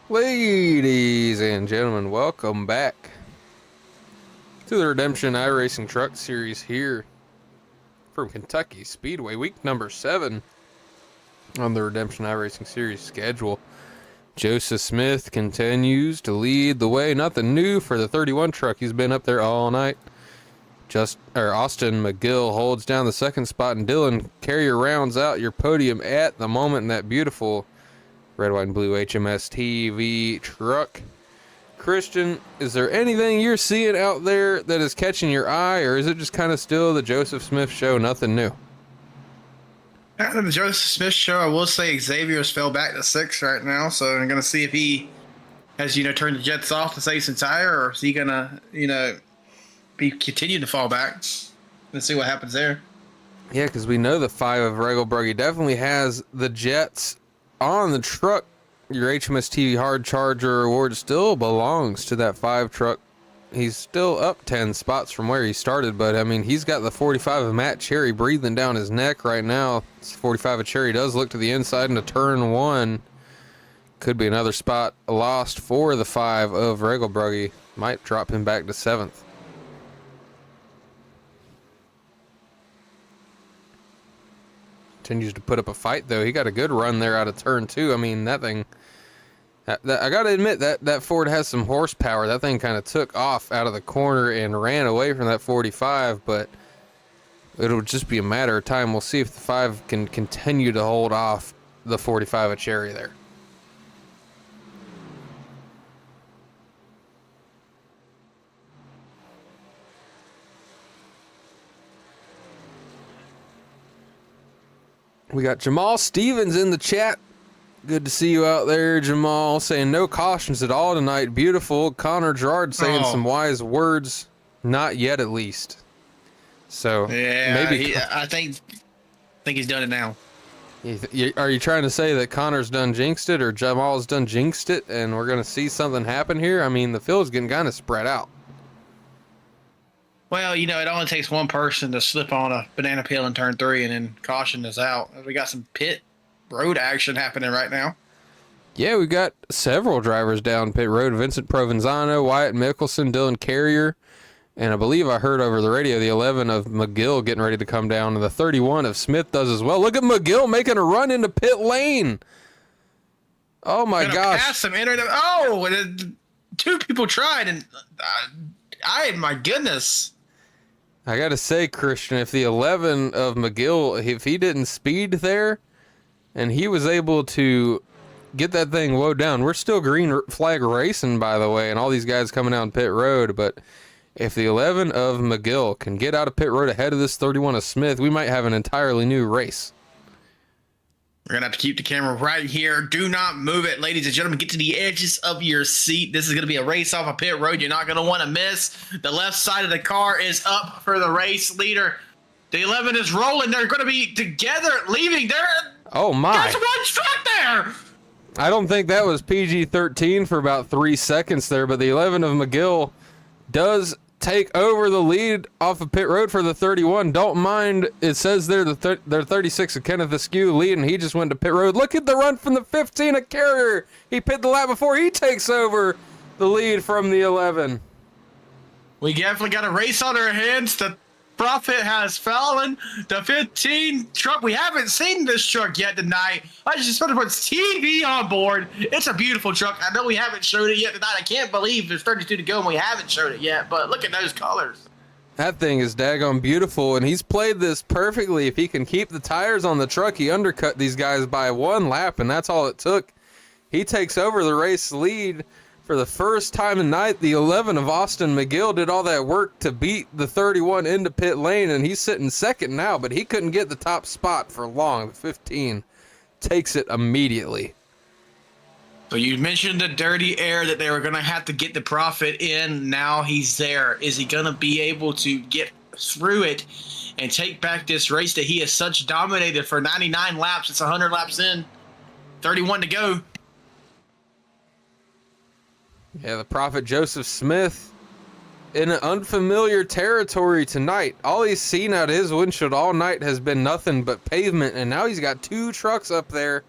Ladies and gentlemen, welcome back to the Redemption iRacing Truck Series here from Kentucky Speedway, week number 7 on the Redemption iRacing Series schedule. Joseph Smith continues to lead the way. Nothing new for the 31 truck. He's been up there all night. Austin McGill holds down the second spot, and Dylan Carrier rounds out your podium at the moment in that beautiful red, white, and blue HMS TV truck. Christian, is there anything you're seeing out there that is catching your eye, or is it just kind of still the Joseph Smith show, nothing new? After the Joseph Smith show, I will say Xavier's fell back to 6 right now, so I'm going to see if he has, turned the jets off to save some tire, or is he going to, continue to fall back. Let's see what happens there. Yeah, because we know the 5 of Regal Bruggy definitely has the jets on the truck. Your HMS TV hard charger award still belongs to that 5 truck. He's still up 10 spots from where he started, but I mean, he's got the 45 of Matt Cherry breathing down his neck right now. This 45 of Cherry does look to the inside into turn 1. Could be another spot lost for the 5 of Regal Bruggy. Might drop him back to 7th. Continues to put up a fight, though. He got a good run there out of turn 2. I mean, that thing... I got to admit, that Ford has some horsepower. That thing kind of took off out of the corner and ran away from that 45, but it'll just be a matter of time. We'll see if the 5 can continue to hold off the 45 of Cherry there. We got Jamal Stevens in the chat. Good to see you out there, Jamal, saying no cautions at all tonight. Beautiful. Connor Gerard saying some wise words. Not yet, at least. So yeah, maybe I think he's done it now. Are you trying to say that Connor's done jinxed it, or Jamal's done jinxed it, and we're going to see something happen here? I mean, the field's getting kind of spread out. Well, it only takes one person to slip on a banana peel in turn 3, and then caution is out. We got some pit road action happening right now. Yeah, we got several drivers down pit road. Vincent Provenzano, Wyatt Mickelson, Dylan Carrier, and I believe I heard over the radio the 11 of McGill getting ready to come down, and the 31 of Smith does as well. Look at McGill making a run into pit lane. Oh my gosh. Pass him, two people tried, and my goodness. I got to say, Christian, if the 11 of McGill, if he didn't speed there and he was able to get that thing woed down, we're still green flag racing, by the way, and all these guys coming down pit road. But if the 11 of McGill can get out of pit road ahead of this 31 of Smith, we might have an entirely new race. We're going to have to keep the camera right here. Do not move it, ladies and gentlemen. Get to the edges of your seat. This is going to be a race off a pit road you're not going to want to miss. The left side of the car is up for the race leader. The 11 is rolling. They're going to be together, leaving there. Oh, my. There's one truck there. I don't think that was PG-13 for about 3 seconds there, but the 11 of McGill does take over the lead off of pit road for the 31. Don't mind, it says there their 36 of Kenneth Askew lead, and he just went to pit road. Look at the run from the 15 of Carrier. He pit the lap before he takes over the lead from the 11. We definitely got a race on our hands. The profit has fallen. The 15 truck, we haven't seen this truck yet tonight. I just wanted to put TV on board. It's a beautiful truck. I know we haven't showed it yet tonight. I can't believe there's 32 to go and we haven't showed it yet, but look at those colors. That thing is daggone beautiful, and he's played this perfectly. If he can keep the tires on the truck, he undercut these guys by 1 lap, and that's all it took. He takes over the race lead for the first time tonight. The 11 of Austin McGill did all that work to beat the 31 into pit lane, and he's sitting second now, but he couldn't get the top spot for long. The 15 takes it immediately. So you mentioned the dirty air that they were going to have to get the profit in. Now he's there. Is he going to be able to get through it and take back this race that he has such dominated for 99 laps? It's 100 laps in, 31 to go. Yeah, the Prophet Joseph Smith in an unfamiliar territory tonight. All he's seen out of his windshield all night has been nothing but pavement, and now he's got 2 trucks up there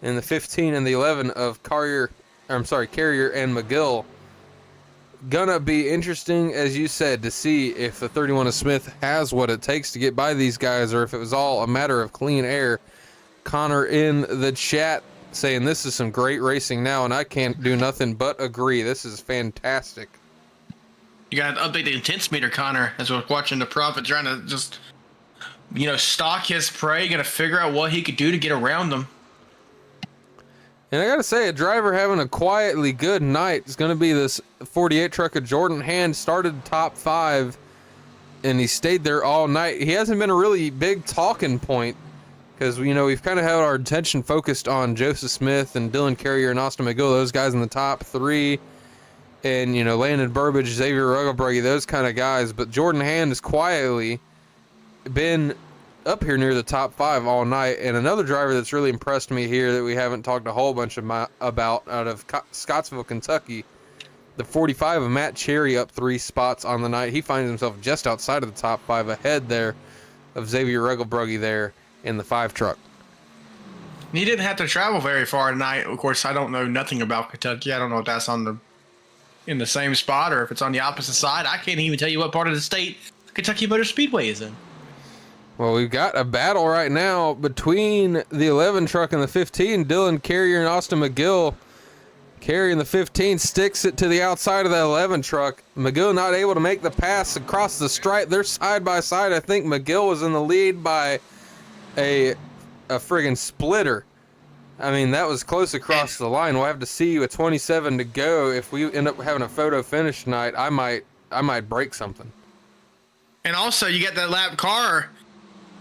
in the 15 and the 11 of Carrier Carrier and McGill. Gonna be interesting, as you said, to see if the 31 of Smith has what it takes to get by these guys, or if it was all a matter of clean air. Connor in the chat saying this is some great racing now, and I can't do nothing but agree. This is fantastic. You got to update the intense meter, Connor, as we're watching the Prophet trying to just, stalk his prey, got to figure out what he could do to get around them. And I gotta say, a driver having a quietly good night is gonna be this 48 truck of Jordan Hand. Started top 5, and he stayed there all night. He hasn't been a really big talking point, because we've kind of had our attention focused on Joseph Smith and Dylan Carrier and Austin McGill, those guys in the top 3, and Landon Burbage, Xavier Rugglebrugge, those kind of guys. But Jordan Hand has quietly been up here near the top 5 all night. And another driver that's really impressed me here that we haven't talked a whole bunch about out of Scottsville, Kentucky, the 45 of Matt Cherry, up 3 spots on the night. He finds himself just outside of the top 5, ahead there of Xavier Rugglebrugge there in the 5 truck. He didn't have to travel very far tonight. Of course, I don't know nothing about Kentucky. I don't know if that's in the same spot or if it's on the opposite side. I can't even tell you what part of the state Kentucky Motor Speedway is in. Well, we've got a battle right now between the 11 truck and the 15. Dylan Carrier and Austin McGill. Carrier in the 15 sticks it to the outside of the 11 truck. McGill not able to make the pass across the stripe. They're side by side. I think McGill was in the lead by a friggin' splitter. I mean, that was close across the line. We'll have to see with 27 to go. If we end up having a photo finish tonight, I might break something. And also, you got that lap car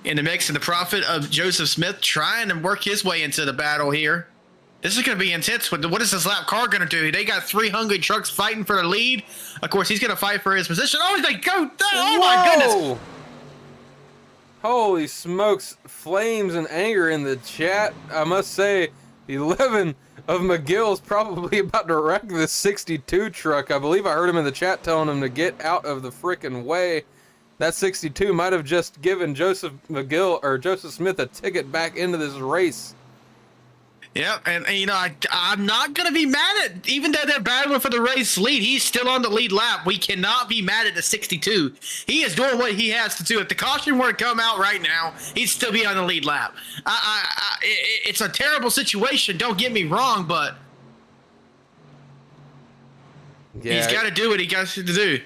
in the mix, and the Prophet of Joseph Smith trying to work his way into the battle here. This is going to be intense. What is this lap car going to do? They got 3 hungry trucks fighting for the lead. Of course, he's going to fight for his position. Oh, they go! Oh my goodness! Holy smokes! Flames and anger in the chat. I must say, the 11 of McGill is probably about to wreck this 62 truck. I believe I heard him in the chat telling him to get out of the frickin' way. That 62 might have just given Joseph Smith a ticket back into this race. Yep, and I'm not going to be mad at, even though they're battling for the race lead, he's still on the lead lap. We cannot be mad at the 62. He is doing what he has to do. If the caution were to come out right now, he'd still be on the lead lap. It's a terrible situation, don't get me wrong, but he's got to do what he got to do.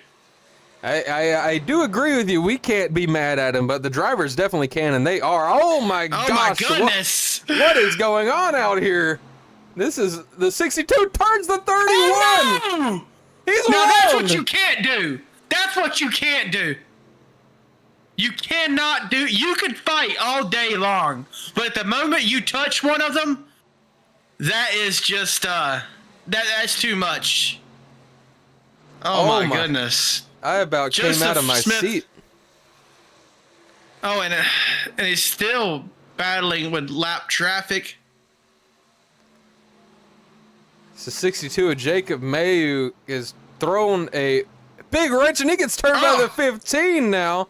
I do agree with you. We can't be mad at him, but the drivers definitely can, and they are. Oh my gosh! Oh my goodness! What is going on out here? This is the 62 turns the 31. Oh, no! He's now around. that's what you can't do. That's what you can't do. You cannot do. You could fight all day long, but at the moment you touch one of them, that is just that's too much. Oh my goodness! I about Joseph came out of my Smith. seat. Oh, and he's still battling with lap traffic. So 62 of Jacob Mayu is throwing a big wrench, and he gets turned by the 15 now.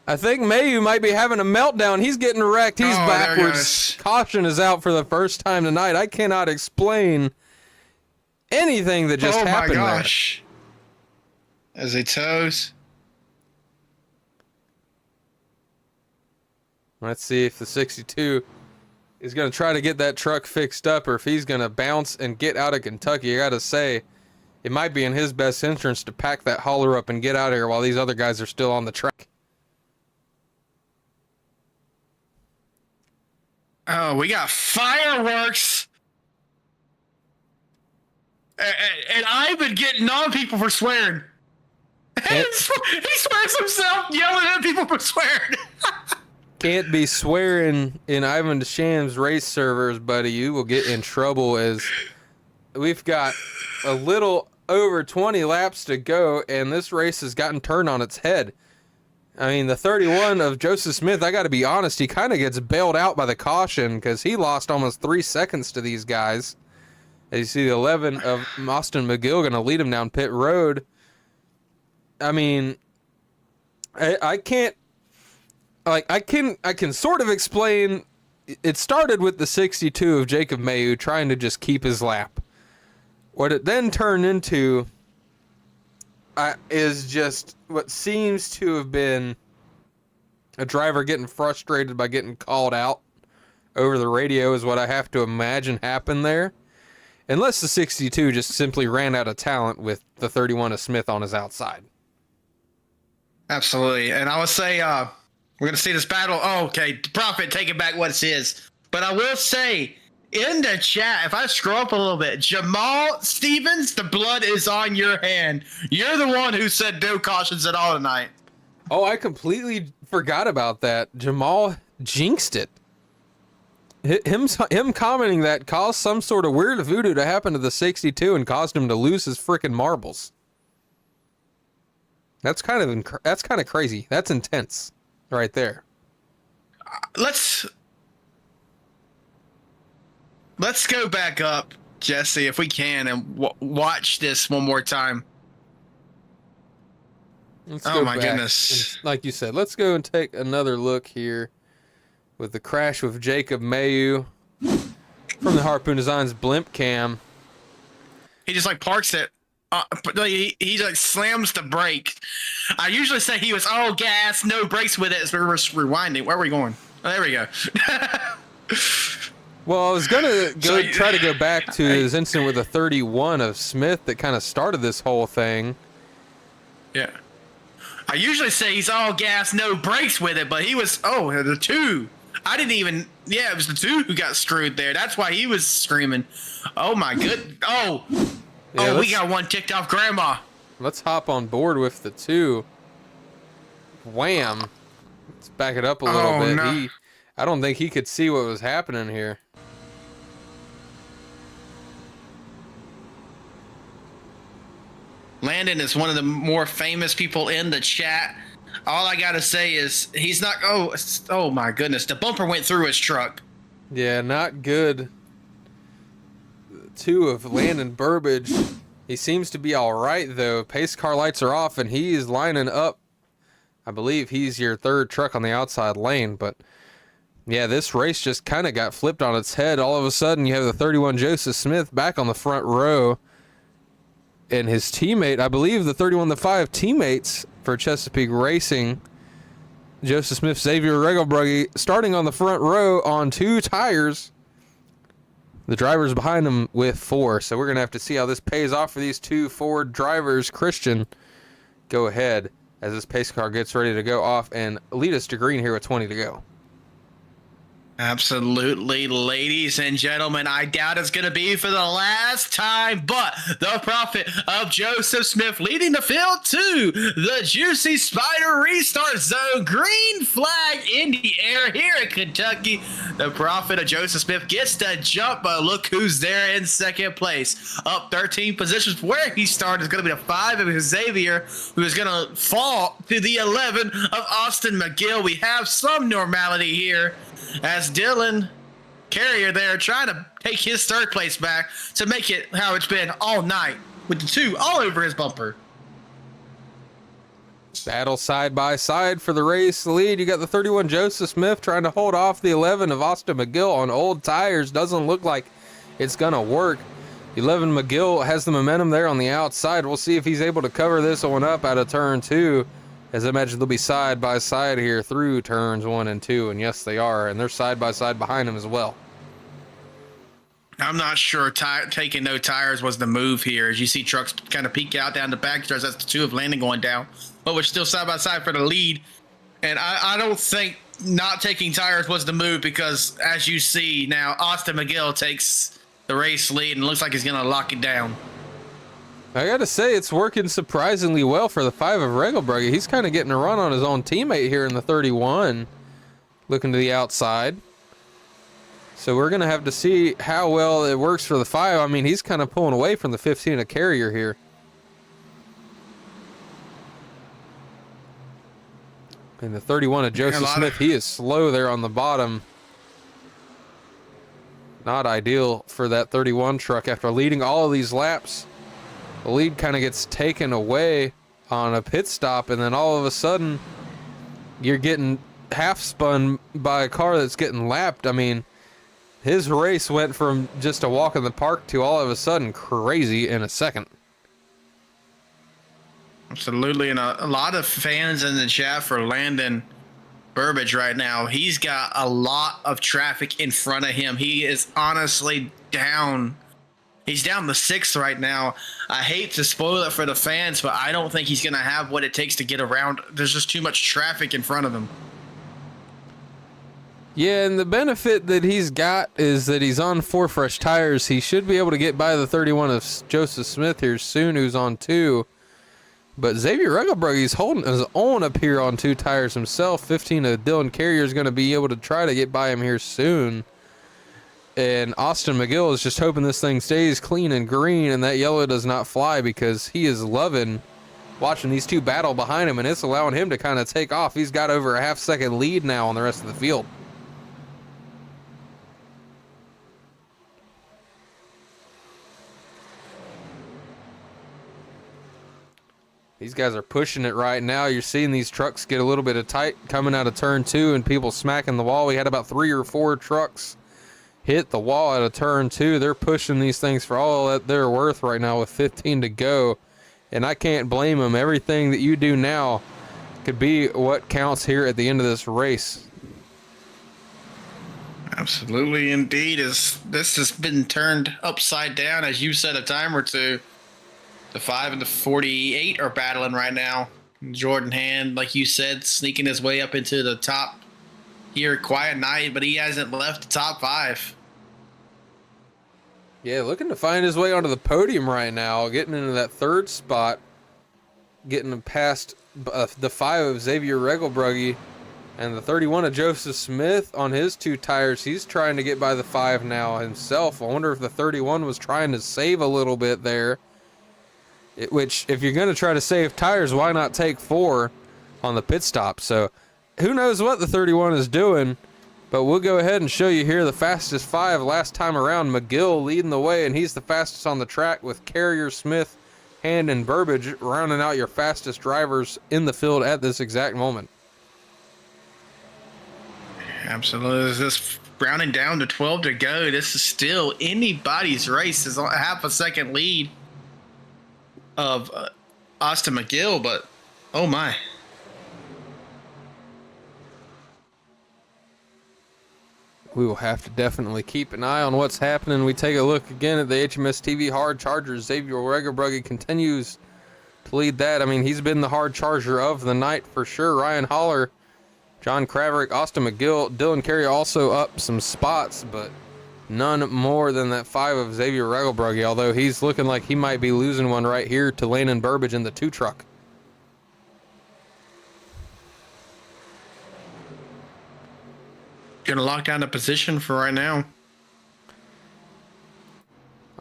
I think Mayu might be having a meltdown. He's getting wrecked. He's backwards. Caution is out for the first time tonight. I cannot explain anything that just happened there. Oh my gosh. As he toes. Let's see if the 62 is going to try to get that truck fixed up, or if he's going to bounce and get out of Kentucky. I got to say, it might be in his best interest to pack that hauler up and get out of here while these other guys are still on the track. Oh, we got fireworks. And I've been getting on people for swearing. He swears himself yelling at people for swearing. Can't be swearing in Ivan DeSham's race servers, buddy. You will get in trouble, as we've got a little over 20 laps to go, and this race has gotten turned on its head. I mean, the 31 of Joseph Smith, I got to be honest, he kind of gets bailed out by the caution because he lost almost 3 seconds to these guys. As you see, the 11 of Austin McGill going to lead him down pit road. I mean, I can't, like, I can sort of explain. It started with the 62 of Jacob Mayu trying to just keep his lap. What it then turned into is just what seems to have been a driver getting frustrated by getting called out over the radio is what I have to imagine happened there. Unless the 62 just simply ran out of talent with the 31 of Smith on his outside. Absolutely. And I would say we're going to see this battle. Oh, okay. Prophet, take it back what it is. But I will say, in the chat, if I scroll up a little bit, Jamal Stevens, the blood is on your hand. You're the one who said no cautions at all tonight. Oh, I completely forgot about that. Jamal jinxed it. Him commenting that caused some sort of weird voodoo to happen to the 62 and caused him to lose his freaking marbles. That's kind of crazy. That's intense, right there. Let's go back up, Jesse, if we can, and watch this one more time. Oh my goodness! And like you said, let's go and take another look here with the crash with Jacob Mayu from the Harpoon Designs blimp cam. He just like parks it. He like slams the brake. I usually say he was all gas, no brakes with it. So we're rewinding. Where are we going? Oh, there we go. Well, I was gonna try to go back to his incident with the 31 of Smith that kind of started this whole thing. Yeah. I usually say he's all gas, no brakes with it, but he was, the two. I didn't even, it was the two who got screwed there. That's why he was screaming. Oh my good. We got one ticked off grandma. Let's hop on board with the two. Wham. Let's back it up a little bit. No. I don't think he could see what was happening here. Landon is one of the more famous people in the chat. All I gotta say is he's not. Oh my goodness! The bumper went through his truck. Yeah, not good. Two of Landon Burbage. He seems to be all right though. Pace car lights are off, and he is lining up. I believe he's your third truck on the outside lane, but yeah, this race just kind of got flipped on its head. All of a sudden, you have the 31 Joseph Smith back on the front row. And his teammate, I believe the 31-5 teammates for Chesapeake Racing, Joseph Smith, Xavier Regalbrugge, starting on the front row on 2 tires. The driver's behind him with 4. So we're going to have to see how this pays off for these 2 Ford drivers. Christian, go ahead as this pace car gets ready to go off and lead us to green here with 20 to go. Absolutely, ladies and gentlemen. I doubt it's going to be for the last time, but the prophet of Joseph Smith leading the field to the Juicy Spider Restart Zone. Green flag in the air here in Kentucky. The prophet of Joseph Smith gets the jump, but look who's there in second place. Up 13 positions where he started is going to be the 5 of Xavier, who is going to fall to the 11 of Austin McGill. We have some normality here, as Dylan Carrier there trying to take his third place back to make it how it's been all night with the 2 all over his bumper. Battle side by side for the race lead. You got the 31 Joseph Smith trying to hold off the 11 of Austin McGill on old tires. Doesn't look like it's going to work. 11 McGill has the momentum there on the outside. We'll see if he's able to cover this one up out of turn 2. As I imagine they'll be side by side here through turns 1 and 2, and yes, they are, and they're side by side behind him as well. I'm not sure taking no tires was the move here. As you see trucks kind of peek out down the back stretch, that's the 2 of Landon going down, but we're still side by side for the lead. And I don't think not taking tires was the move, because as you see now, Austin McGill takes the race lead and looks like he's going to lock it down. I gotta say, it's working surprisingly well for the 5 of Regalbrugge. He's kind of getting a run on his own teammate here in the 31, looking to the outside. So we're gonna have to see how well it works for the 5. I mean, he's kind of pulling away from the 15 of Carrier here. And the 31 of Joseph Smith, he is slow there on the bottom. Not ideal for that 31 truck after leading all of these laps. The lead kind of gets taken away on a pit stop, and then all of a sudden you're getting half spun by a car that's getting lapped. I mean, His race went from just a walk in the park to all of a sudden crazy in a second. Absolutely, and a lot of fans in the chat for Landon Burbage right now. He's got a lot of traffic in front of him. He is honestly down. He's down the 6th right now. I hate to spoil it for the fans, but I don't think he's going to have what it takes to get around. There's just too much traffic in front of him. Yeah, and the benefit that he's got is that he's on 4 fresh tires. He should be able to get by the 31 of Joseph Smith here soon, who's on 2. But Xavier Regelbrugge's holding his own up here on 2 tires himself. 15 of Dylan Carrier is going to be able to try to get by him here soon. And Austin McGill is just hoping this thing stays clean and green and that yellow does not fly, because he is loving watching these 2 battle behind him, and it's allowing him to kind of take off. He's got over a half-second lead now on the rest of the field. These guys are pushing it right now. You're seeing these trucks get a little bit of tight coming out of turn 2 and people smacking the wall. We had about 3 or 4 trucks hit the wall out of turn 2. They're pushing these things for all that they're worth right now with 15 to go. And I can't blame them. Everything that you do now could be what counts here at the end of this race. Absolutely, indeed. This has been turned upside down, as you said a time or two. The 5 and the 48 are battling right now. Jordan Hand, like you said, sneaking his way up into the top here. Quiet night, but he hasn't left the top 5. Yeah, looking to find his way onto the podium right now, getting into that 3rd spot, getting past the 5 of Xavier Regelbrugge and the 31 of Joseph Smith on his 2 tires. He's trying to get by the 5 now himself. I wonder if the 31 was trying to save a little bit there. Which, if you're going to try to save tires, why not take 4 on the pit stop? So, who knows what the 31 is doing, but we'll go ahead and show you here the fastest 5 last time around. McGill leading the way, and he's the fastest on the track, with Carrier, Smith, Hand, and Burbage rounding out your fastest drivers in the field at this exact moment. Absolutely. This rounding down to 12 to go. This is still anybody's race. Is a half a second lead of Austin McGill, but oh my. We will have to definitely keep an eye on what's happening. We take a look again at the HMS TV hard chargers. Xavier Regelbrugge continues to lead that. I mean, he's been the hard charger of the night for sure. Ryan Holler, John Kraverick, Austin McGill, Dylan Carey also up some spots, but none more than that 5 of Xavier Regelbrugge, although he's looking like he might be losing one right here to Landon Burbage in the 2 truck. Gonna lock down the position for right now.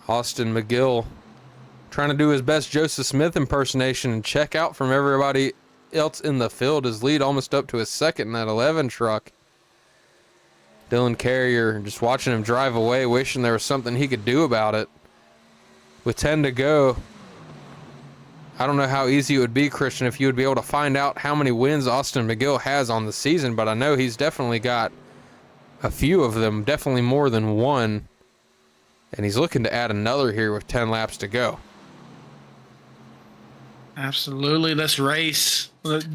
Austin McGill trying to do his best Joseph Smith impersonation and check out from everybody else in the field. His lead almost up to his 2nd in that 11 truck. Dylan Carrier just watching him drive away, wishing there was something he could do about it. With 10 to go, I don't know how easy it would be, Christian, if you would be able to find out how many wins Austin McGill has on the season, but I know he's definitely got a few of them, definitely more than 1, and he's looking to add another here with 10 laps to go. Absolutely. Let's race.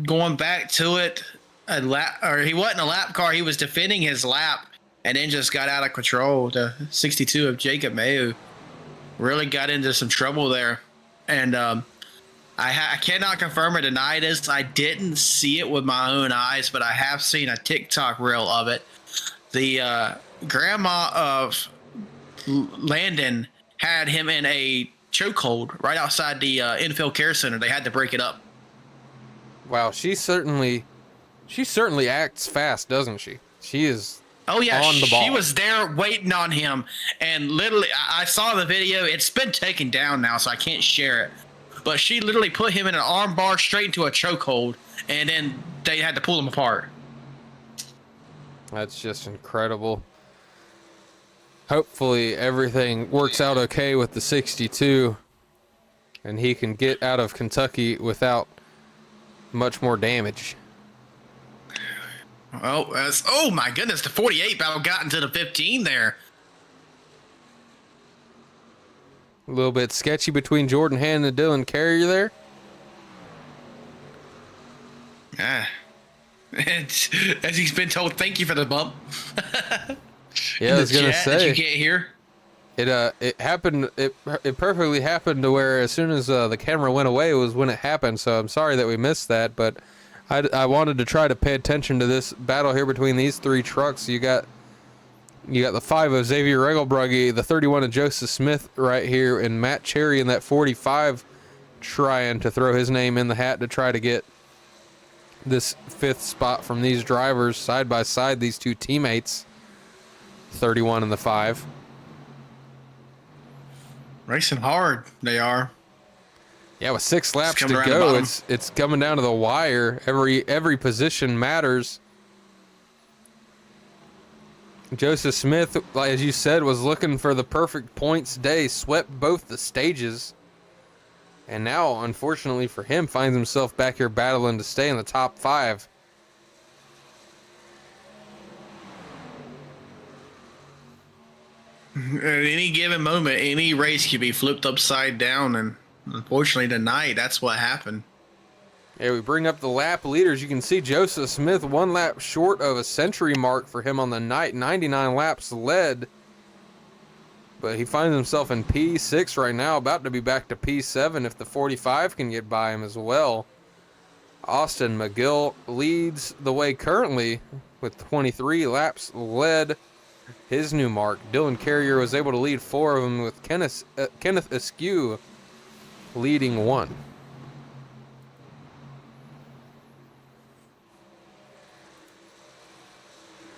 Going back to it, he wasn't a lap car. He was defending his lap and then just got out of control. The 62 of Jacob Mayu really got into some trouble there. And I cannot confirm or deny this. I didn't see it with my own eyes, but I have seen a TikTok reel of it. The grandma of Landon had him in a chokehold right outside the infield care center. They had to break it up. Wow, she certainly acts fast, doesn't she? She is on the ball. She was there waiting on him, and literally, I saw the video. It's been taken down now, so I can't share it. But she literally put him in an arm bar straight into a chokehold, and then they had to pull him apart. That's just incredible. Hopefully everything works out okay with the 62 and he can get out of Kentucky without much more damage. Oh my goodness, the 48 battle got into the 15 there. little bit sketchy between Jordan Hand and Dylan Carrier there. Yeah. As he's been told, thank you for the bump. Yeah, I was gonna That say you can't hear. it happened. It perfectly happened to where as soon as the camera went away was when it happened. So I'm sorry that we missed that, but I wanted to try to pay attention to this battle here between these three trucks. You got the 5 of Xavier Regelbrugge, the 31 of Joseph Smith right here, and Matt Cherry in that 45 trying to throw his name in the hat to try to get this 5th spot from these drivers side by side, these two teammates, 31 and the 5. Racing hard, they are. Yeah, with 6 laps to coming around the go, bottom. it's coming down to the wire. Every position matters. Joseph Smith, as you said, was looking for the perfect points day, swept both the stages. And now, unfortunately for him, finds himself back here battling to stay in the top 5. At any given moment, any race could be flipped upside down, and unfortunately tonight, that's what happened. Yeah, we bring up the lap leaders. You can see Joseph Smith 1 lap short of a century mark for him on the night, 99 laps led. But he finds himself in P6 right now, about to be back to P7 if the 45 can get by him as well. Austin McGill leads the way currently with 23 laps led, his new mark. Dylan Carrier was able to lead 4 of them with Kenneth Askew leading 1.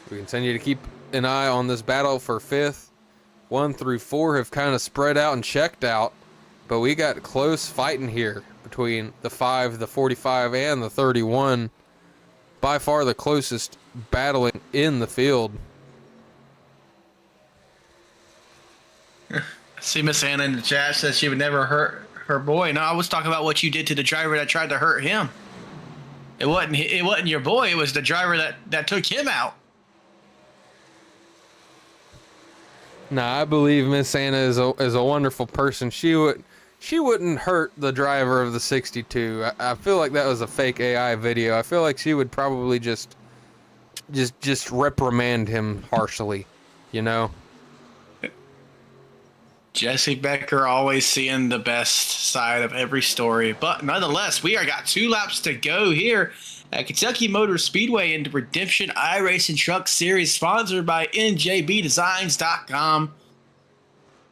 We continue to keep an eye on this battle for 5th. 1 through 4 have kind of spread out and checked out, but we got close fighting here between the 5, the 45, and the 31. By far the closest battling in the field. I see Miss Anna in the chat says she would never hurt her boy. No, I was talking about what you did to the driver that tried to hurt him. It wasn't your boy. It was the driver that took him out. Nah, I believe Miss Anna is a wonderful person. She wouldn't hurt the driver of the 62. I feel like that was a fake AI video. I feel like she would probably just reprimand him harshly, you know? Jesse Becker always seeing the best side of every story. But nonetheless, we are got 2 laps to go here at Kentucky Motor Speedway in the Redemption iRacing Truck Series, sponsored by NJBDesigns.com.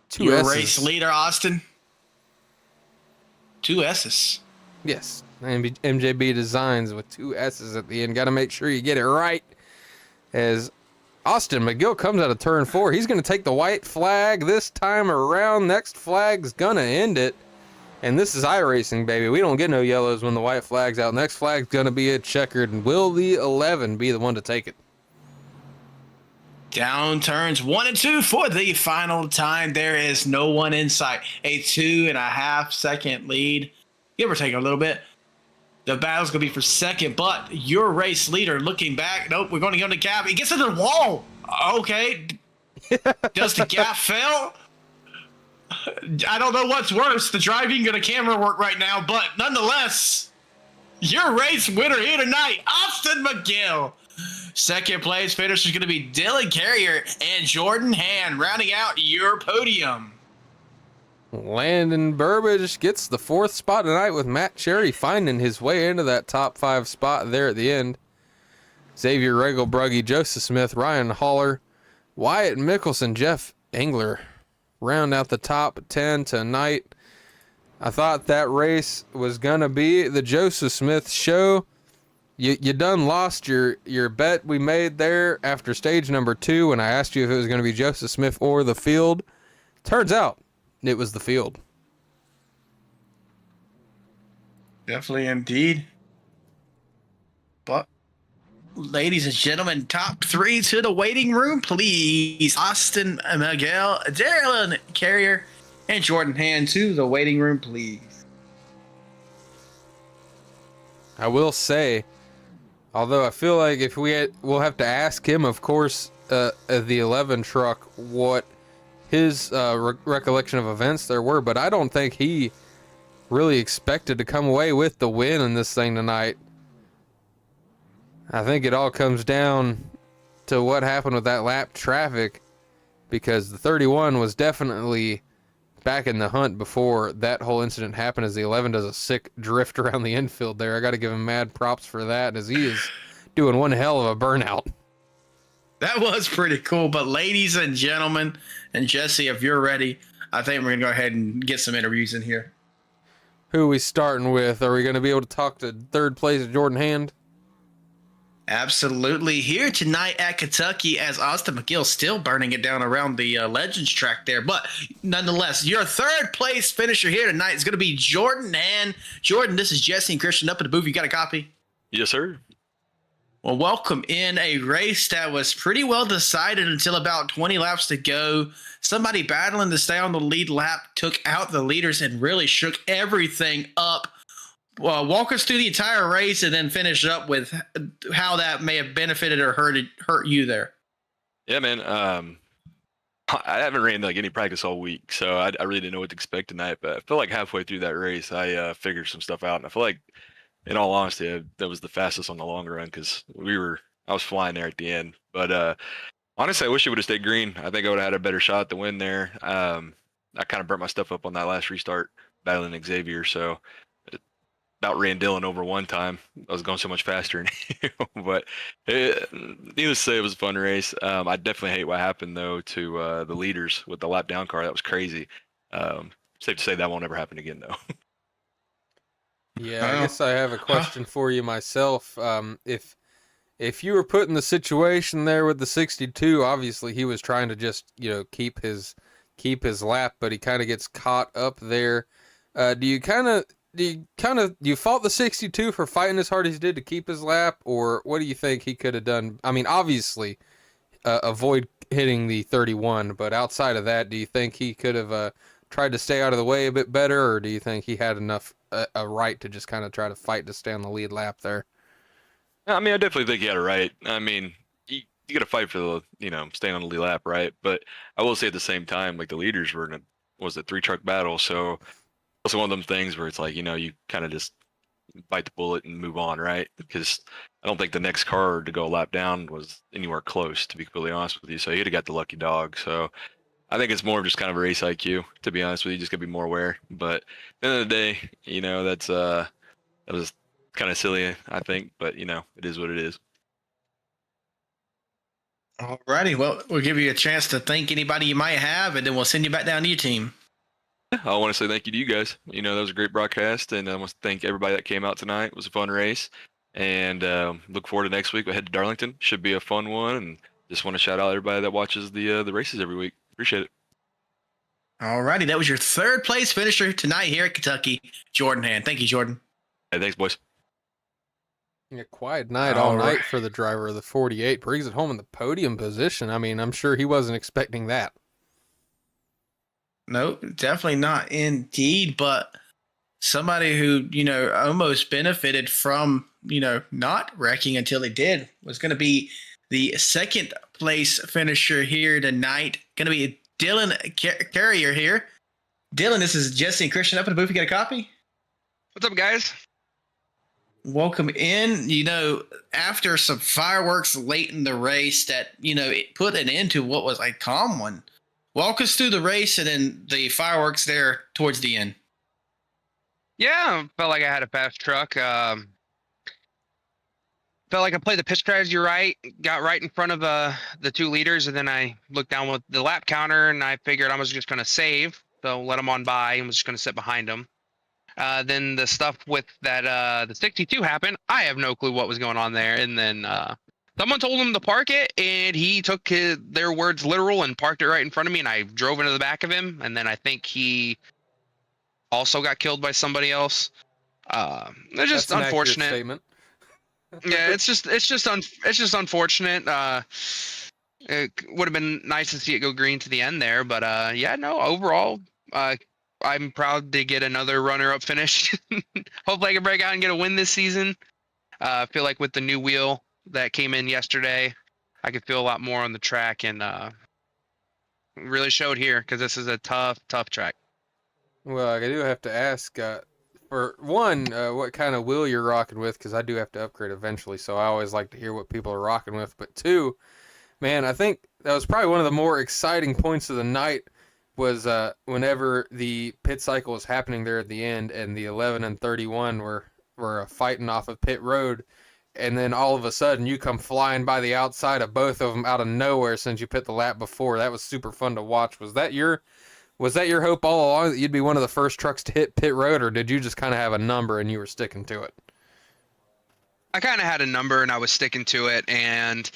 2 Your S's. race leader, Austin. 2 S's. Yes, MJB Designs with 2 S's at the end. Got to make sure you get it right. As Austin McGill comes out of turn 4, he's going to take the white flag this time around. Next flag's going to end it. And this is iRacing, baby. We don't get no yellows when the white flag's out. Next flag's going to be a checkered. And will the 11 be the one to take it? Down turns 1 and 2 for the final time. There is no one in sight. A 2.5 second lead, give or take a little bit. The battle's going to be for second, but your race leader looking back. Nope, we're going to go to the gap. He gets into the wall. Okay. Does the gap fail? I don't know what's worse, the driving or the camera work right now, but nonetheless, your race winner here tonight, Austin McGill. Second place finisher is going to be Dylan Carrier and Jordan Hand, rounding out your podium. Landon Burbage gets the 4th spot tonight with Matt Cherry finding his way into that top 5 spot there at the end. Xavier Regelbrugge, Joseph Smith, Ryan Haller, Wyatt Mickelson, Jeff Engler round out the top 10 tonight. I thought that race was going to be the Joseph Smith show. You done lost your bet we made there after stage number 2 when I asked you if it was going to be Joseph Smith or the field. Turns out it was the field. Definitely indeed. But, ladies and gentlemen, top 3 to the waiting room, please. Austin McGill, Dylan Carrier, and Jordan Hand to the waiting room, please. I will say, although I feel like we'll have to ask him, of course, the 11 truck, what his recollection of events there were, but I don't think he really expected to come away with the win in this thing tonight. I think it all comes down to what happened with that lap traffic, because the 31 was definitely back in the hunt before that whole incident happened, as the 11 does a sick drift around the infield there. I got to give him mad props for that, as he is doing one hell of a burnout. That was pretty cool. But ladies and gentlemen, and Jesse, if you're ready, I think we're going to go ahead and get some interviews in here. Who are we starting with? Are we going to be able to talk to third place Jordan Hand? Absolutely. Here tonight at Kentucky, as Austin McGill's still burning it down around the Legends track there. But nonetheless, your third place finisher here tonight is going to be Jordan Hand. Jordan, this is Jesse and Christian up at the booth. You got a copy? Yes, sir. Well, welcome in a race that was pretty well decided until about 20 laps to go. Somebody battling to stay on the lead lap took out the leaders and really shook everything up. Well, walk us through the entire race and then finish up with how that may have benefited or hurt you there. Yeah, man. I haven't ran like any practice all week, so I really didn't know what to expect tonight. But I feel like halfway through that race, I figured some stuff out, and I feel like, in all honesty, that was the fastest on the long run because I was flying there at the end. But honestly, I wish it would have stayed green. I think I would have had a better shot to win there. I kind of burnt my stuff up on that last restart battling Xavier, so about ran Dylan over one time. I was going so much faster than him. But needless to say, it was a fun race. I definitely hate what happened, though, to the leaders with the lap down car. That was crazy. Safe to say that won't ever happen again, though. Yeah, I guess I have a question for you myself. If you were put in the situation there with the 62, obviously he was trying to just, keep his lap, but he kind of gets caught up there. Do you fault the 62 for fighting as hard as he did to keep his lap, or what do you think he could have done? I mean, obviously, avoid hitting the 31, but outside of that, do you think he could have tried to stay out of the way a bit better, or do you think he had enough a right to just kind of try to fight to stay on the lead lap there? I mean, I definitely think he had a right. I mean, you got to fight for the, staying on the lead lap, right? But I will say at the same time, like the leaders were in a 3-truck battle, so also one of them things where it's like, you kind of just bite the bullet and move on, right? Because I don't think the next car to go a lap down was anywhere close, to be completely honest with you. So he'd have got the lucky dog. So I think it's more of just kind of a race IQ, to be honest with you. Just gotta be more aware. But at the end of the day, that was kind of silly, I think. But it is what it is. Alrighty, well, we'll give you a chance to thank anybody you might have, and then we'll send you back down to your team. I want to say thank you to you guys. That was a great broadcast, and I want to thank everybody that came out tonight. It was a fun race, and look forward to next week. We head to Darlington. Should be a fun one, and just want to shout out everybody that watches the races every week. Appreciate it. Alrighty, that was your third place finisher tonight here at Kentucky, Jordan Hand. Thank you, Jordan. Hey, thanks, boys. Yeah, quiet night all night for the driver of the 48. Brings it home in the podium position. I mean, I'm sure he wasn't expecting that. No, definitely not indeed, but somebody who, almost benefited from, not wrecking until he did was going to be the second place finisher here tonight. Going to be Dylan Carrier here. Dylan, this is Jesse and Christian up in the booth. You got a copy? What's up, guys? Welcome in. After some fireworks late in the race that, it put an end to what was a calm one. Walk us through the race and then the fireworks there towards the end. Yeah, felt like I had a fast truck. Felt like I played the pit strategy right, got right in front of the two leaders, and then I looked down with the lap counter, and I figured I was just going to save, so let them on by, and was just going to sit behind them. Then the stuff with that the 62 happened. I have no clue what was going on there, and then someone told him to park it, and he took their words literal and parked it right in front of me, and I drove into the back of him, and then I think he also got killed by somebody else. It's just unfortunate. Statement. Yeah, it's just unfortunate. It would have been nice to see it go green to the end there, but overall, I'm proud to get another runner-up finish. Hopefully I can break out and get a win this season. I feel like with the new wheel that came in yesterday, I could feel a lot more on the track, and Really showed here because this is a tough track. Well, I do have to ask, for one, what kind of wheel you're rocking with, because I do have to upgrade eventually, so I always like to hear what people are rocking with. But two, man, I think that was probably one of the more exciting points of the night was whenever the pit cycle was happening there at the end, and the 11 and 31 were fighting off of pit road, and then all of a sudden you come flying by the outside of both of them out of nowhere since you pit the lap before. That was super fun to watch. Was that your hope all along that you'd be one of the first trucks to hit pit road, or did you just kind of have a number and you were sticking to it? I kind of had a number and I was sticking to it. And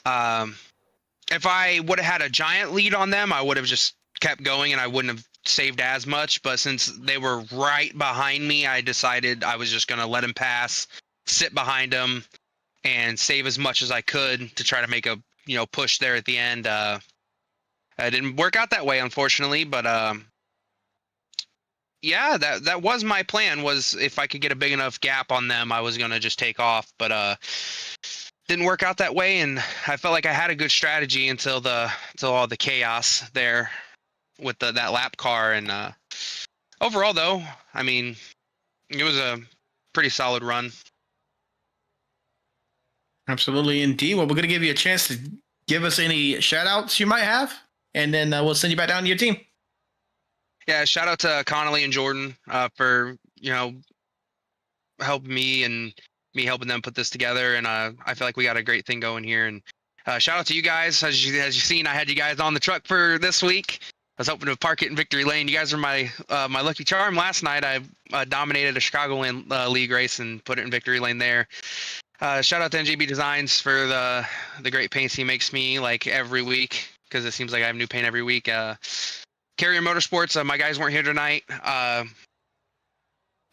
if I would have had a giant lead on them, I would have just kept going and I wouldn't have saved as much. But since they were right behind me, I decided I was just going to let them pass, sit behind them, and save as much as I could to try to make a push there at the end. It didn't work out that way, unfortunately, but yeah, that was my plan. Was if I could get a big enough gap on them, I was gonna just take off. But didn't work out that way, and I felt like I had a good strategy until all the chaos there with that lap car. And overall, though, I mean, it was a pretty solid run. Absolutely, indeed. Well, we're going to give you a chance to give us any shout-outs you might have, and then we'll send you back down to your team. Yeah, shout out to Connolly and Jordan for helping me and me helping them put this together. And I feel like we got a great thing going here. And shout out to you guys. As you've seen, I had you guys on the truck for this week. I was hoping to park it in Victory Lane. You guys are my lucky charm. Last night I dominated a Chicagoland League race and put it in Victory Lane there. Shout out to NJB Designs for the great paints he makes me like every week, because it seems like I have new paint every week. Carrier Motorsports, my guys weren't here tonight.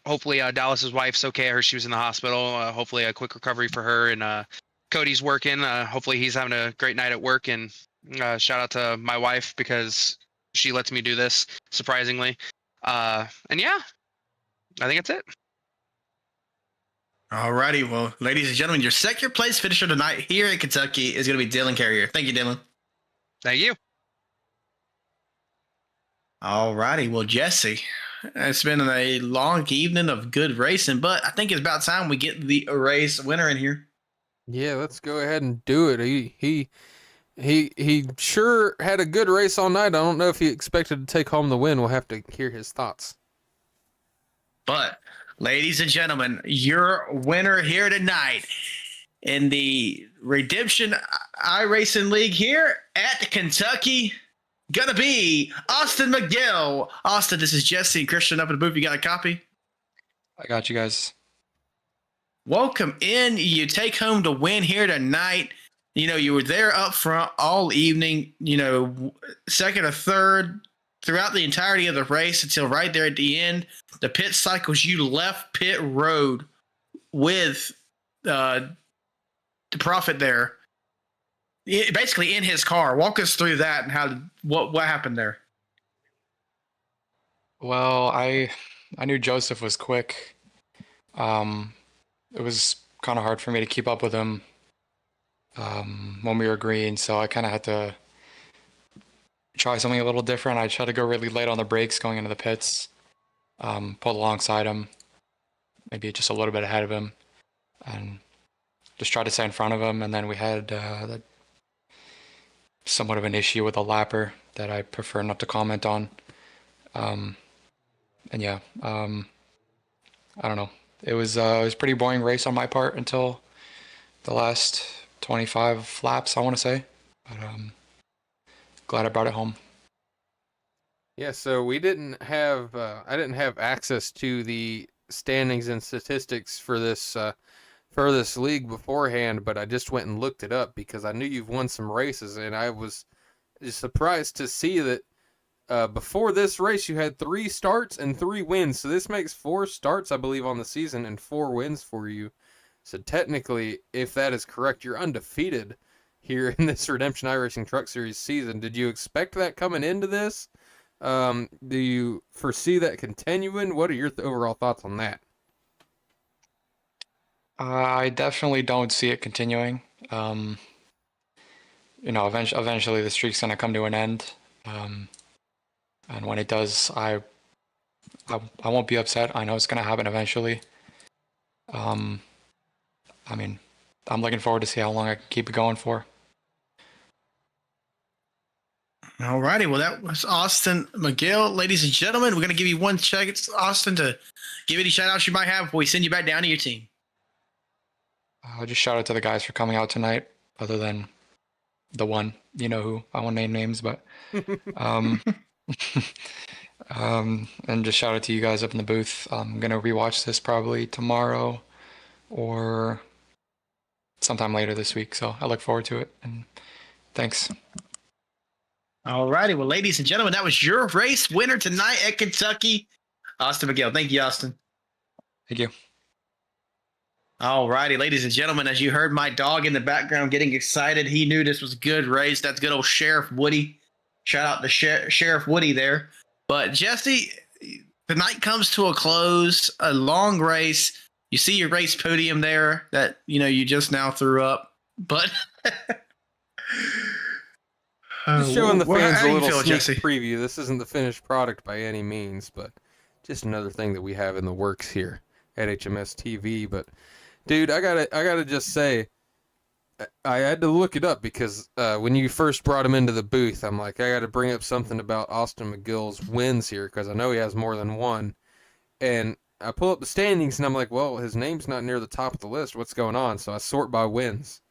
Hopefully Dallas's wife's okay. I heard she was in the hospital. Hopefully a quick recovery for her. And Cody's working. Hopefully he's having a great night at work. And shout out to my wife because she lets me do this, surprisingly. And yeah, I think that's it. Alrighty, well, ladies and gentlemen, your second place finisher tonight here in Kentucky is going to be Dylan Carrier. Thank you, Dylan. Thank you. Alrighty, well, Jesse, it's been a long evening of good racing, but I think it's about time we get the race winner in here. Yeah, let's go ahead and do it. He sure had a good race all night. I don't know if he expected to take home the win. We'll have to hear his thoughts. But, ladies and gentlemen, your winner here tonight in the Redemption iRacing League here at Kentucky, gonna be Austin McGill. Austin, this is Jesse and Christian up in the booth. You got a copy? I got you guys. Welcome in. You take home the win here tonight. You were there up front all evening, second or third throughout the entirety of the race until right there at the end. The pit cycles, you left pit road with the Prophet there. Basically in his car. Walk us through that and what happened there. Well, I knew Joseph was quick. It was kind of hard for me to keep up with him when we were green, so I kind of had to try something a little different. I tried to go really late on the brakes going into the pits, pull alongside him, maybe just a little bit ahead of him, and just try to stay in front of him. And then we had somewhat of an issue with a lapper that I prefer not to comment on. And yeah, I don't know. It was a pretty boring race on my part until the last 25 laps, I want to say. But glad I brought it home. Yeah, so we didn't have I didn't have access to the standings and statistics for this league beforehand, but I just went and looked it up because I knew you've won some races, and I was just surprised to see that before this race you had 3 starts and 3 wins. So this makes 4 starts, I believe, on the season and 4 wins for you. So technically, if that is correct, you're undefeated here in this Redemption iRacing Truck Series season. Did you expect that coming into this? Do you foresee that continuing? What are your overall thoughts on that? I definitely don't see it continuing. Eventually the streak's going to come to an end. And when it does, I won't be upset. I know it's going to happen eventually. I mean, I'm looking forward to see how long I can keep it going for. All righty. Well, that was Austin McGill. Ladies and gentlemen, we're going to give you 1 second, Austin, to give any shout outs you might have before we send you back down to your team. I'll just shout out to the guys for coming out tonight, other than the one, you know who. I won't name names, but and just shout out to you guys up in the booth. I'm going to rewatch this probably tomorrow or sometime later this week. So I look forward to it, and thanks. All righty. Well, ladies and gentlemen, that was your race winner tonight at Kentucky, Austin McGill. Thank you, Austin. Thank you. All righty, ladies and gentlemen, as you heard my dog in the background getting excited, he knew this was a good race. That's good old Sheriff Woody. Shout out to Sheriff Woody there. But Jesse, the night comes to a close, a long race. You see your race podium there that, you just now threw up. But Just showing the fans a little sneak Jesse? preview. This isn't the finished product by any means, but just another thing that we have in the works here at HMS TV. But dude, I gotta just say, I had to look it up because when you first brought him into the booth, I'm like, I gotta bring up something about Austin McGill's wins here because I know he has more than one. And I pull up the standings and I'm like, well, his name's not near the top of the list. What's going on? So I sort by wins.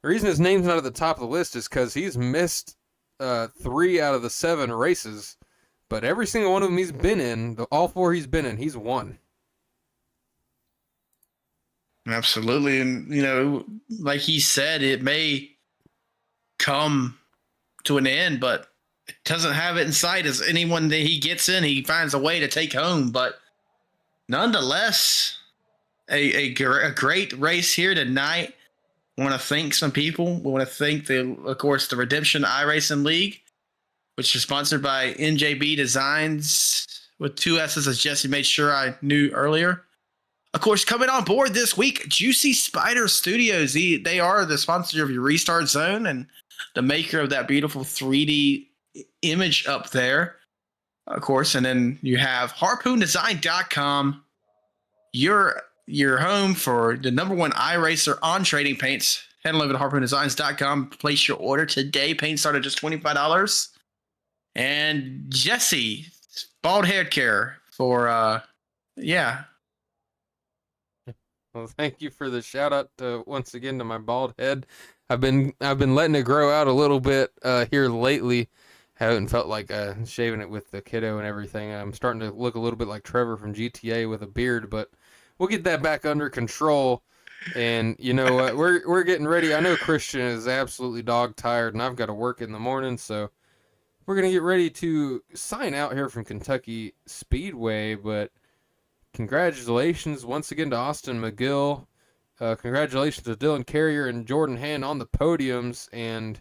The reason his name's not at the top of the list is because he's missed 3 out of the 7 races, but every single one of them he's been in, all 4 he's been in, he's won. Absolutely. And, like he said, it may come to an end, but it doesn't have it in sight. As anyone that he gets in, he finds a way to take home. But nonetheless, a great race here tonight. I want to thank some people. We want to thank, of course, the Redemption iRacing League, which is sponsored by NJB Designs with 2 S's, as Jesse made sure I knew earlier. Of course, coming on board this week, Juicy Spider Studios. They are the sponsor of your Restart Zone and the maker of that beautiful 3D image up there, of course. And then you have HarpoonDesign.com, your home for the #1 iRacer on trading paints. Head on over to HarpoonDesigns.com. Place your order today. Paint start at just $25. And Jesse, bald hair care for, Well, thank you for the shout out once again to my bald head. I've been letting it grow out a little bit here lately. Haven't felt like shaving it with the kiddo and everything. I'm starting to look a little bit like Trevor from GTA with a beard, but we'll get that back under control. And you know what? We're getting ready. I know Christian is absolutely dog tired, and I've got to work in the morning, so we're gonna get ready to sign out here from Kentucky Speedway. But congratulations once again to Austin McGill. Congratulations to Dylan Carrier and Jordan Hand on the podiums, and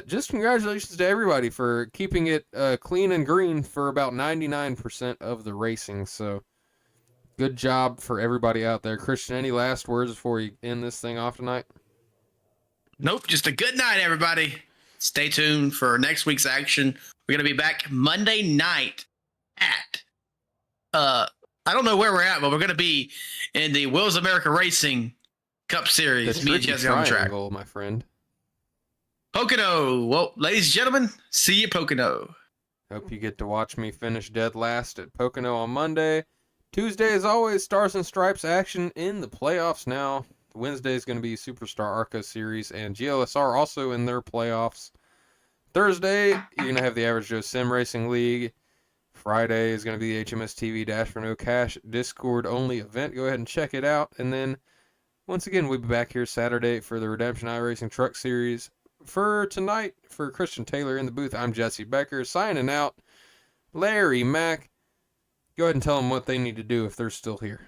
just congratulations to everybody for keeping it clean and green for about 99% of the racing. So good job for everybody out there. Christian, any last words before you end this thing off tonight? Nope, just a good night, everybody. Stay tuned for next week's action. We're going to be back Monday night at, I don't know where we're at, but we're going to be in the Wheels America Racing Cup Series. Me and Jesse on the track. My friend. Pocono. Well, ladies and gentlemen, see you Pocono. Hope you get to watch me finish dead last at Pocono on Monday. Tuesday, as always, Stars and Stripes action in the playoffs now. Wednesday is going to be Superstar Arca Series and GLSR also in their playoffs. Thursday, you're going to have the Average Joe Sim Racing League. Friday is going to be the HMS TV Dash for No Cash Discord only event. Go ahead and check it out. And then, once again, we'll be back here Saturday for the Redemption iRacing Truck Series. For tonight, for Christian Taylor in the booth, I'm Jesse Becker signing out. Larry Mack. Go ahead and tell them what they need to do if they're still here.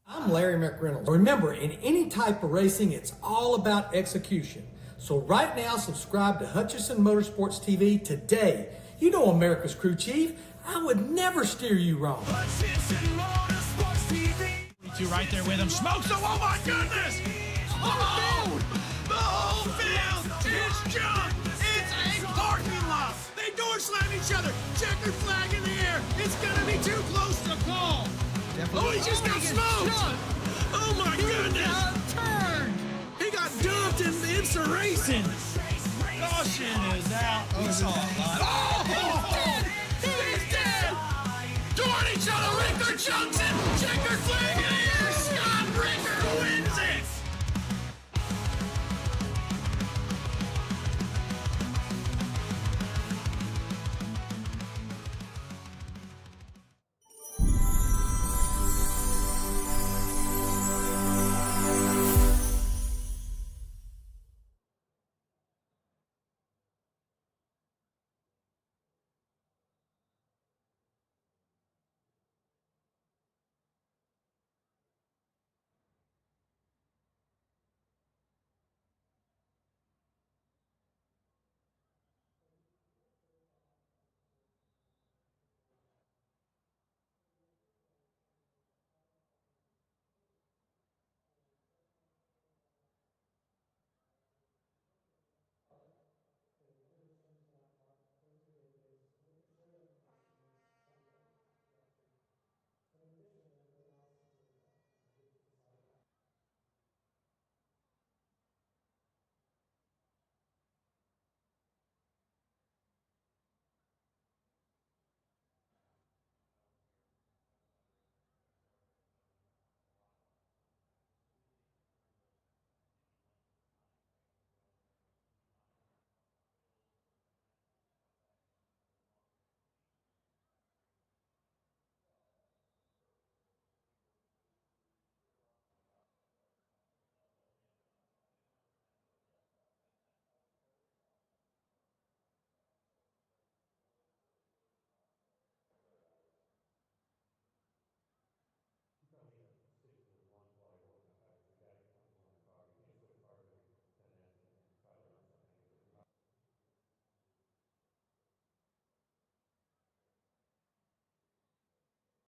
I'm Larry McReynolds. Remember, in any type of racing, it's all about execution. So right now, subscribe to Hutchison Motorsports TV today. You know America's crew chief. I would never steer you wrong. Two right there with him. Smokes him. Oh my goodness! Oh! The whole field is junk. It's a parking lot. slam each other. Checkered flag in the air. It's gonna be too close to call. Oh, he just got smoked. Oh my goodness. Turn! He got dumped in IMSA racing. Caution is out. Oh, saw a lot. Oh, he's dead. Toward each other, Ricker Johnson. Checkered flag in